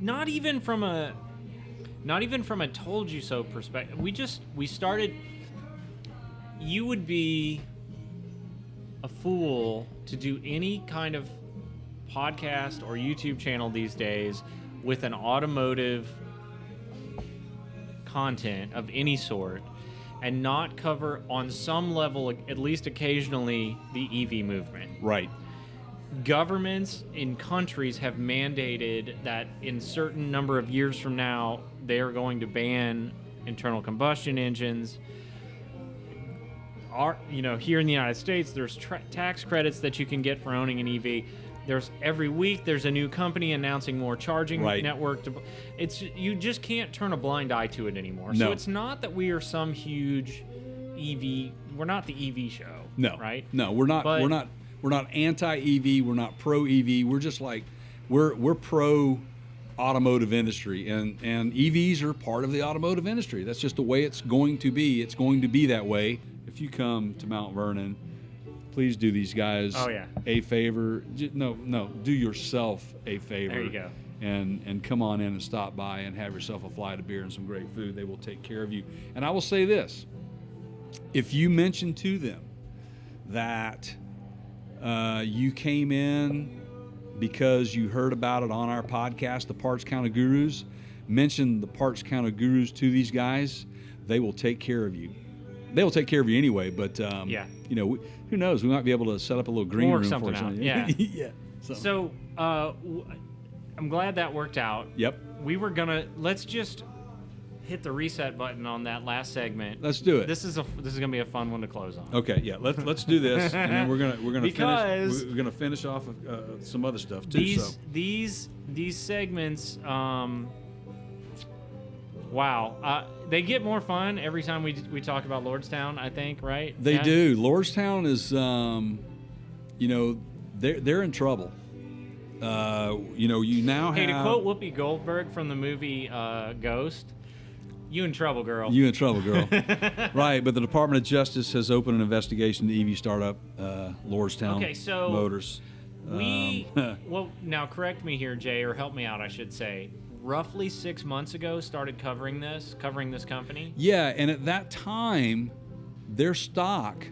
Not even from a told you so perspective. We started. You would be a fool to do any kind of podcast or YouTube channel these days with an automotive content of any sort and not cover on some level, at least occasionally, the EV movement. Right. Governments in countries have mandated that in certain number of years from now, they are going to ban internal combustion engines. Here in the United States, there's tax credits that you can get for owning an EV. Every week there's a new company announcing more charging network. You just can't turn a blind eye to it anymore. No. So it's not that we are some huge EV. We're not the EV show. No. Right? No, we're not. But- We're not anti-EV. We're not pro-EV. We're just like we're pro automotive industry, and EVs are part of the automotive industry. That's just the way it's going to be. It's going to be that way. If you come to Mount Vernon, please do these guys a favor. No, do yourself a favor. There you go. And come on in and stop by and have yourself a flight of beer and some great food. They will take care of you. And I will say this: if you mention to them that you came in because you heard about it on our podcast, the Parts Counter Gurus, mention the Parts Counter Gurus to these guys, they will take care of you. They will take care of you anyway, but who knows? We might be able to set up a little green We'll work room something for out. you. Yeah. Yeah. So I'm glad that worked out. Yep. We were let's just hit the reset button on that last segment. Let's do it. This is gonna be a fun one to close on. Okay, yeah. Let's do this, and then we're gonna finish off some other stuff too. These segments, wow, they get more fun every time we talk about Lordstown. I think, right? They Yeah? do. Lordstown is, they're in trouble. You now have. Hey, to quote Whoopi Goldberg from the movie Ghost, "You in trouble, girl." You in trouble, girl. Right, but the Department of Justice has opened an investigation into EV startup Lordstown Motors. Well, now correct me here, Jay, or help me out, I should say. Roughly 6 months ago, started covering this company. Yeah, and at that time, their stock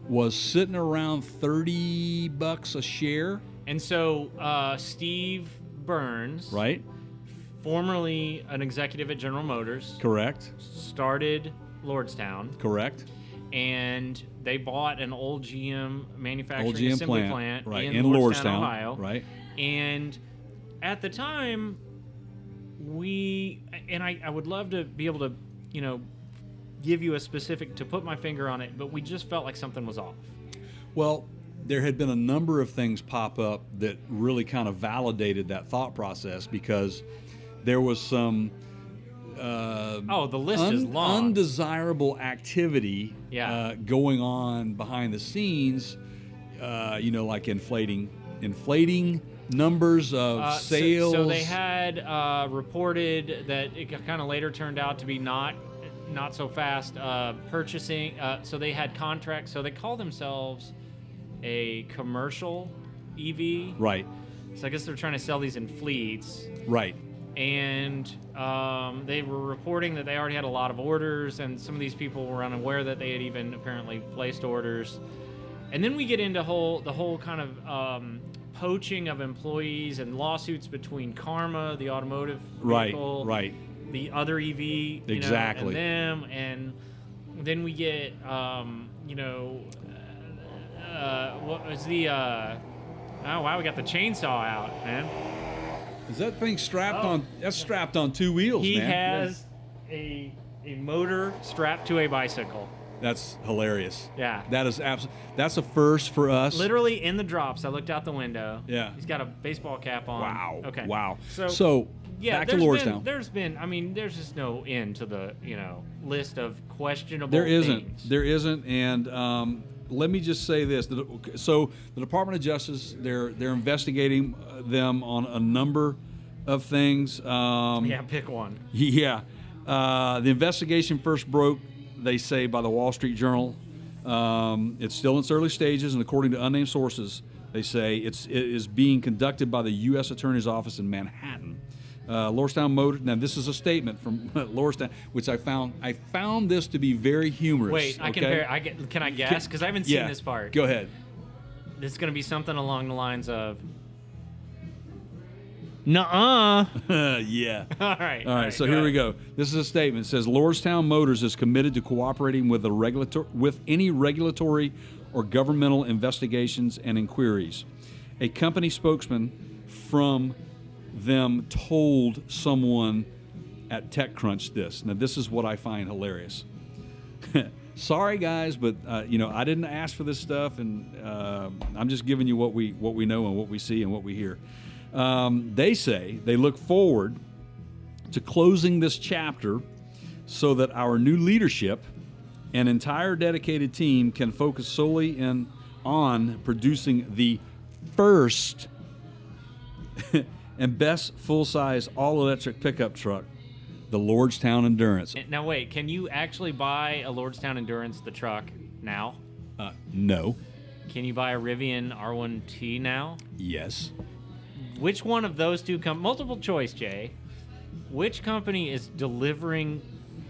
was sitting around $30 a share. And so Steve Burns, right, formerly an executive at General Motors, correct, started Lordstown, correct, and they bought an old GM manufacturing assembly plant right, in Lordstown, Ohio. Right. And at the time, I would love to be able to, give you a specific, to put my finger on it, but we just felt like something was off. Well, there had been a number of things pop up that really kind of validated that thought process, because there was some the list is long. Undesirable activity going on behind the scenes, like inflating numbers of sales. So they had reported that it kind of later turned out to be not so fast purchasing. So they had contracts. So they call themselves a commercial EV. Right. So I guess they're trying to sell these in fleets. Right. And they were reporting that they already had a lot of orders, and some of these people were unaware that they had even apparently placed orders. And then we get into the whole kind of poaching of employees and lawsuits between Karma, the automotive vehicle, right, the other EV, exactly, and them, and then we get, what was the? Oh wow, we got the chainsaw out, man. Is that thing strapped on? That's strapped on two wheels, man. He man. has a motor strapped to a bicycle. That's hilarious. Yeah. That is that's a first for us. Literally in the drops, I looked out the window. Yeah. He's got a baseball cap on. Wow. Okay. Wow. So yeah, back to Lordstown. There's just no end to the, list of questionable things. There isn't. And let me just say this. So the Department of Justice, they're investigating them on a number of things. Pick one. Yeah. The investigation first broke, they say, by the Wall Street Journal. It's still in its early stages, and according to unnamed sources, they say it is being conducted by the U.S. Attorney's Office in Manhattan. Lordstown Motors. Now, this is a statement from Lordstown, which I found this to be very humorous. Wait, can I guess? Because I haven't seen this part. Go ahead. This is going to be something along the lines of, nuh-uh. Yeah. All right. So here we go. This is a statement. It says, Lordstown Motors is committed to cooperating with any regulatory or governmental investigations and inquiries. A company spokesman from them told someone at TechCrunch this. Now, this is what I find hilarious. Sorry, guys, but I didn't ask for this stuff, and I'm just giving you what we know and what we see and what we hear. They say they look forward to closing this chapter so that our new leadership and entire dedicated team can focus solely on producing the first and best full-size all-electric pickup truck, the Lordstown Endurance. Now wait, can you actually buy a Lordstown Endurance, the truck, now? No. Can you buy a Rivian R1T now? Yes. Which one of those two multiple choice, Jay. Which company is delivering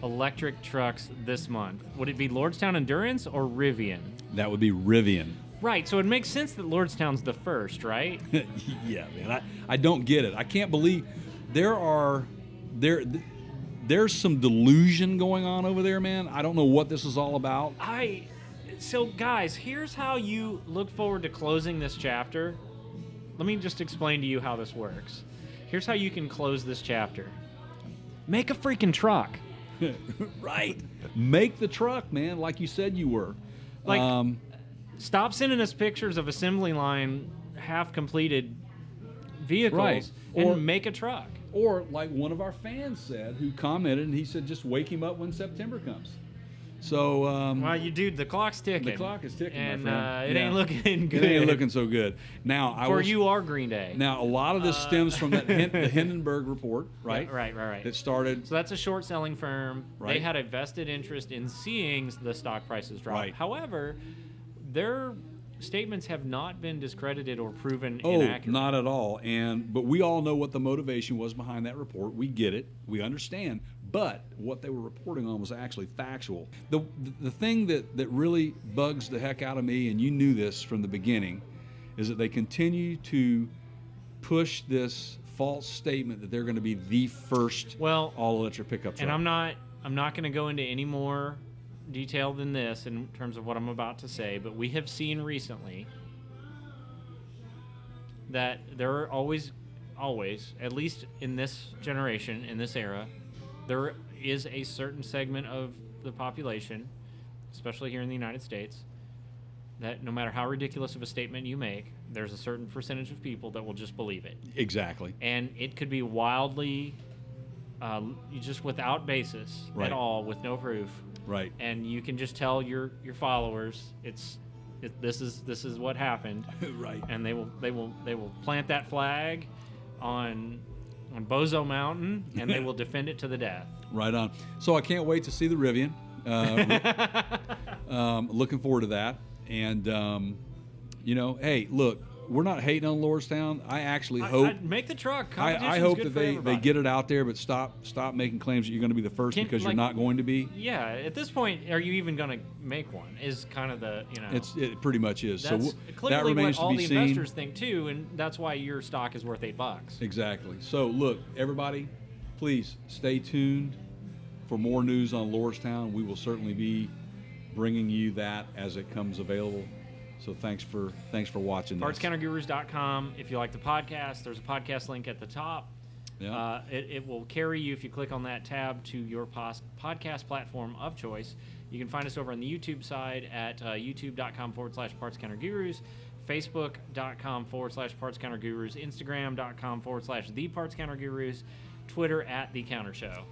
electric trucks this month? Would it be Lordstown Endurance or Rivian? That would be Rivian. Right, so it makes sense that Lordstown's the first, right? Yeah, man. I don't get it. I can't believe there's some delusion going on over there, man. I don't know what this is all about. So guys, here's how you look forward to closing this chapter. Let me just explain to you how this works. Here's how you can close this chapter. Make a freaking truck. Right. Make the truck, man, like you said you were. Stop sending us pictures of assembly line half-completed vehicles, right, and make a truck. Or like one of our fans said, who commented, and he said, just wake him up when September comes. So, well, the clock's ticking. The clock is ticking, and my friend. it ain't looking good. It ain't looking so good. Now, you are Green Day. Now, a lot of this stems from the Hindenburg report, right? Yeah, right. That started. So that's a short-selling firm. Right. They had a vested interest in seeing the stock prices drop. Right. However, their statements have not been discredited or proven inaccurate. Not at all. But we all know what the motivation was behind that report. We get it. We understand. But what they were reporting on was actually factual. The thing that really bugs the heck out of me, and you knew this from the beginning, is that they continue to push this false statement that they're going to be the first all-electric pickup truck. And I'm not going to go into any more detail than this in terms of what I'm about to say, but we have seen recently that there are always, at least in this generation, in this era, there is a certain segment of the population, especially here in the United States, that no matter how ridiculous of a statement you make, there's a certain percentage of people that will just believe it. Exactly. And it could be wildly, just without basis at all, with no proof. Right. And you can just tell your followers this is what happened. Right. And they will plant that flag on Bozo Mountain, and they will defend it to the death. Right on. So I can't wait to see the Rivian. Looking forward to that. And hey, look, we're not hating on Lordstown. I actually hope make the truck. I hope that they get it out there, but stop making claims that you're going to be the first because you're not going to be. Yeah, at this point, are you even going to make one? Is kind of the It pretty much is. That's so clearly that remains what all to be the seen. investors think too, and that's why your stock is worth $8. Exactly. So look, everybody, please stay tuned for more news on Lordstown. We will certainly be bringing you that as it comes available. So thanks for watching this. PartsCounterGurus.com. If you like the podcast, there's a podcast link at the top. Yeah. It will carry you, if you click on that tab, to your podcast platform of choice. You can find us over on the YouTube side at youtube.com/PartsCounterGurus, Facebook.com/PartsCounterGurus, Instagram.com/ThePartsCounterGurus, Twitter @TheCounterShow.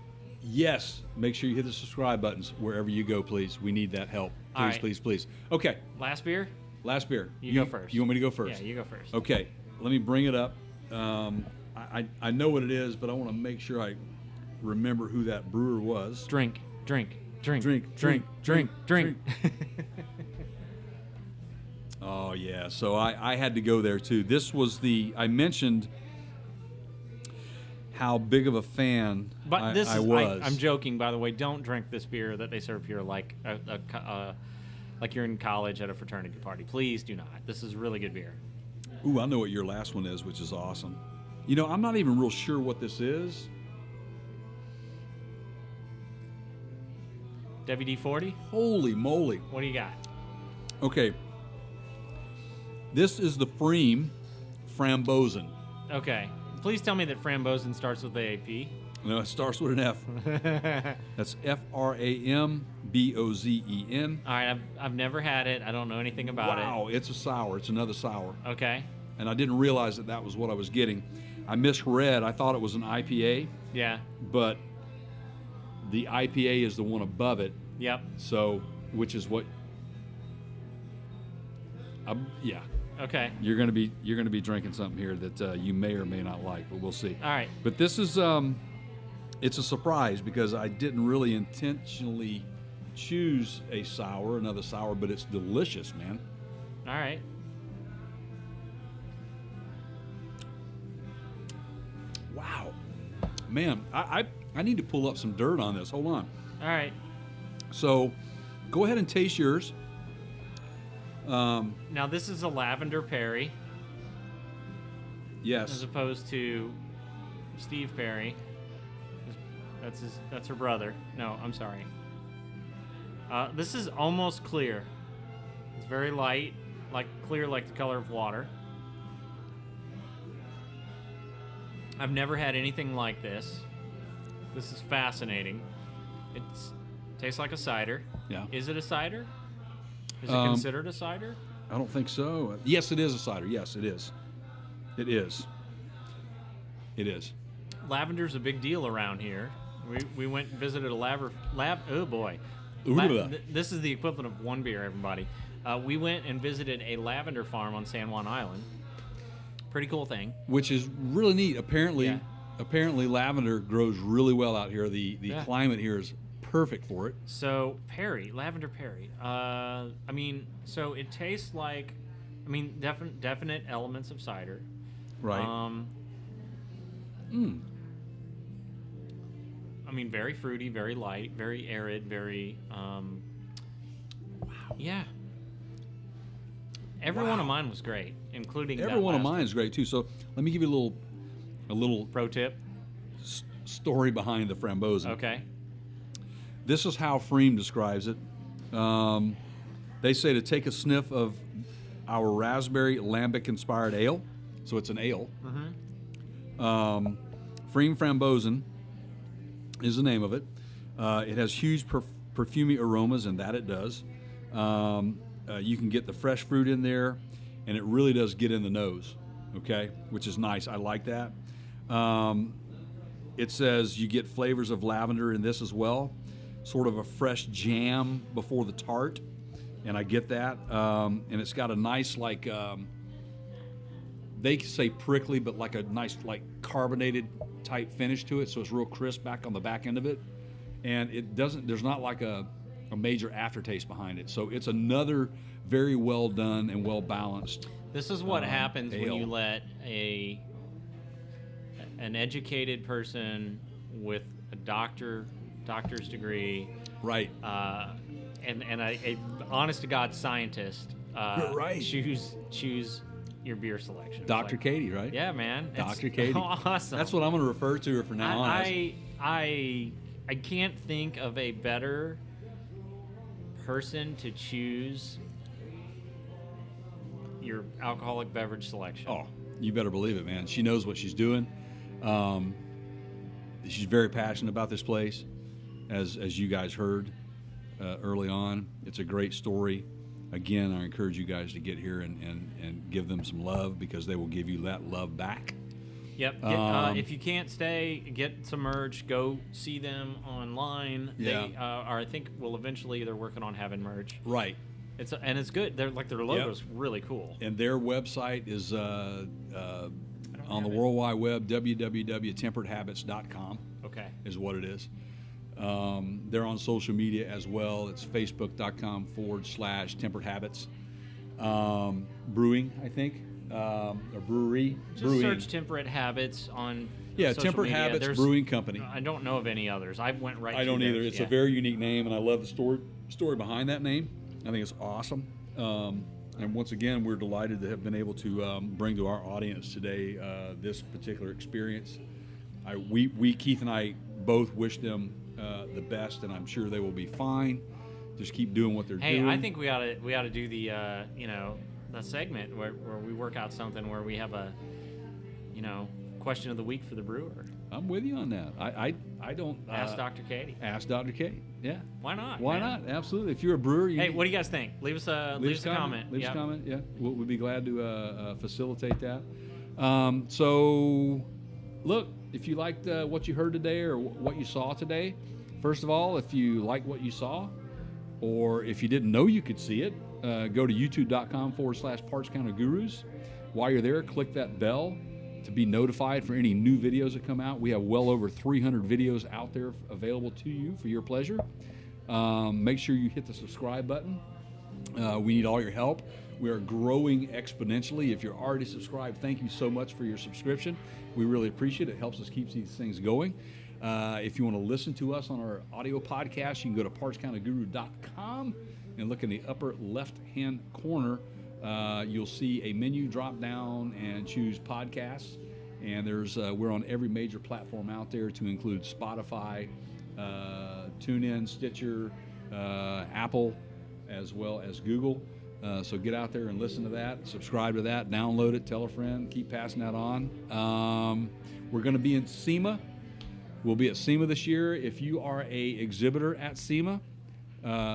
Yes. Make sure you hit the subscribe buttons wherever you go, please. We need that help. Please, All right. please. Okay. Last beer? Last beer. You go first. You want me to go first? Yeah, you go first. Okay. Let me bring it up. I know what it is, but I want to make sure I remember who that brewer was. Drink. Oh, yeah. So I had to go there, too. This was I mentioned how big of a fan I was. I'm joking, by the way. Don't drink this beer that they serve here like like you're in college at a fraternity party. Please do not. This is really good beer. Ooh, I know what your last one is, which is awesome. I'm not even real sure what this is. WD-40? Holy moly. What do you got? Okay. This is the Freem Frambozen. Okay. Please tell me that Frambozen starts with AAP. No, it starts with an F. That's F-R-A-M-B-O-Z-E-N. All right, I've never had it. I don't know anything about it. Wow, it's a sour. It's another sour. Okay. And I didn't realize that was what I was getting. I misread. I thought it was an IPA. Yeah. But the IPA is the one above it. Yep. So, which is what? Yeah. Okay. You're gonna be drinking something here that you may or may not like, but we'll see. All right. But this is it's a surprise because I didn't really intentionally choose another sour, but it's delicious, man. All right. Wow, man, I need to pull up some dirt on this. Hold on. All right. So, go ahead and taste yours. Now this is a lavender Perry. Yes. As opposed to Steve Perry. That's her brother. No, I'm sorry. This is almost clear. It's very light, clear like the color of water. I've never had anything like this. This is fascinating. It tastes like a cider. Yeah. Is it a cider? Is it considered a cider? I don't think so. Yes, it is a cider. Yes, it is. It is. It is. Lavender's a big deal around here. We went and visited a This is the equivalent of one beer, everybody. We went and visited a lavender farm on San Juan Island. Pretty cool thing. Which is really neat. Apparently lavender grows really well out here. The climate here is perfect for it. So lavender Perry. So it tastes like, definite elements of cider. Right. Very fruity, very light, very arid, very. Wow. Yeah. Every one of mine was great, including every one of mine is great too. So let me give you a little pro tip story behind the Frambozen. Okay. This is how Freem describes it. They say to take a sniff of our raspberry lambic inspired ale. So it's an ale. Mm-hmm. Freem Frambozen is the name of it. It has huge perfumey aromas, and that it does. You can get the fresh fruit in there, and it really does get in the nose, okay, which is nice. I like that. It says you get flavors of lavender in this as well, sort of a fresh jam before the tart, and I get that. And it's got a nice, like, they say prickly, but like a nice, like, carbonated type finish to it, so it's real crisp back on the back end of it. And there's not like a major aftertaste behind it. So it's another very well done and well balanced. This is what happens ale. when you let an educated person with a doctor's degree, Right. and a honest to God scientist, right. choose your beer selection. Dr. Katie, right? Yeah, man. Dr. Katie. Awesome. That's what I'm going to refer to her from now on. I can't think of a better person to choose your alcoholic beverage selection. Oh, you better believe it, man. She knows what she's doing. She's very passionate about this place, as you guys heard early on. It's a great story. Again, I encourage you guys to get here and give them some love, because they will give you that love back. Yep. If you can't stay, get some merch. Go see them online. Yeah. They I think will eventually. They're working on having merch. Right. It's good. They're like, their logo's really cool. And their website is on the World Wide Web, www.temperatedhabits.com. Okay. Is what it is. They're on social media as well. It's facebook.com/Temperate Habits. Brewing, I think. Or brewery. Just brewing. search Temperate Habits on social Temperate media. Habits Brewing Company. I don't know of any others. I went right. I don't either. Theirs. It's a very unique name, and I love the story behind that name. I think it's awesome. And once again, we're delighted to have been able to bring to our audience today this particular experience. We Keith and I both wish them the best, and I'm sure they will be fine. Just keep doing what they're doing. Hey, I think we ought to do the the segment where we work out something where we have a question of the week for the brewer. I'm with you on that. I don't ask Dr. Katie. Ask Dr. Katie. Yeah. Why not? Why not? Absolutely. If you're a brewer, hey, what do you guys think? Leave us a comment. Leave us a comment. Yeah, we'll be glad to facilitate that. So, look, if you liked what you heard today or what you saw today, first of all, if you like what you saw, or if you didn't know you could see it, go to youtube.com/Parts Counter Gurus. While you're there, click that bell to be notified for any new videos that come out. We have well over 300 videos out there available to you for your pleasure. Make sure you hit the subscribe button. We need all your help. We are growing exponentially. If you're already subscribed, thank you so much for your subscription. We really appreciate it. It helps us keep these things going. If you want to listen to us on our audio podcast, you can go to partscounterguru.com and look in the upper left-hand corner. You'll see a menu drop down and choose podcasts. And we're on every major platform out there, to include Spotify, TuneIn, Stitcher, Apple, as well as Google. So get out there and listen to that, subscribe to that, download it, tell a friend, keep passing that on. We're going to be in SEMA. We'll be at SEMA this year. If you are a exhibitor at SEMA,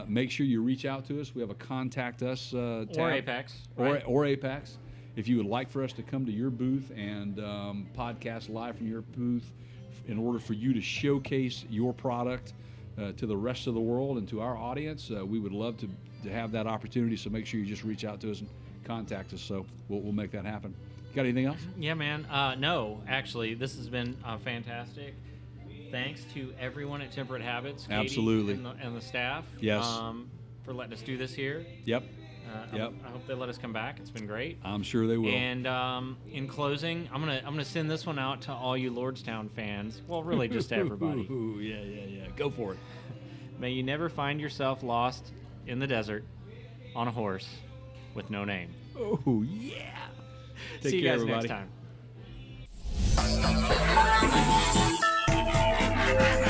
make sure you reach out to us. We have a contact us tab. Or Apex. Right? Or Apex. If you would like for us to come to your booth and podcast live from your booth in order for you to showcase your product to the rest of the world and to our audience. We would love to have that opportunity, so make sure you just reach out to us and contact us. So we'll make that happen. Got anything else? Yeah, man. No, actually, this has been fantastic. Thanks to everyone at Temperate Habits, Katie, Absolutely, and the staff. Yes, for letting us do this here. Yep. I hope they let us come back. It's been great. I'm sure they will. And in closing, I'm gonna send this one out to all you Lordstown fans. Well, really, just to everybody. Yeah. Go for it. May you never find yourself lost in the desert on a horse with no name. Oh yeah. See you guys everybody. next time.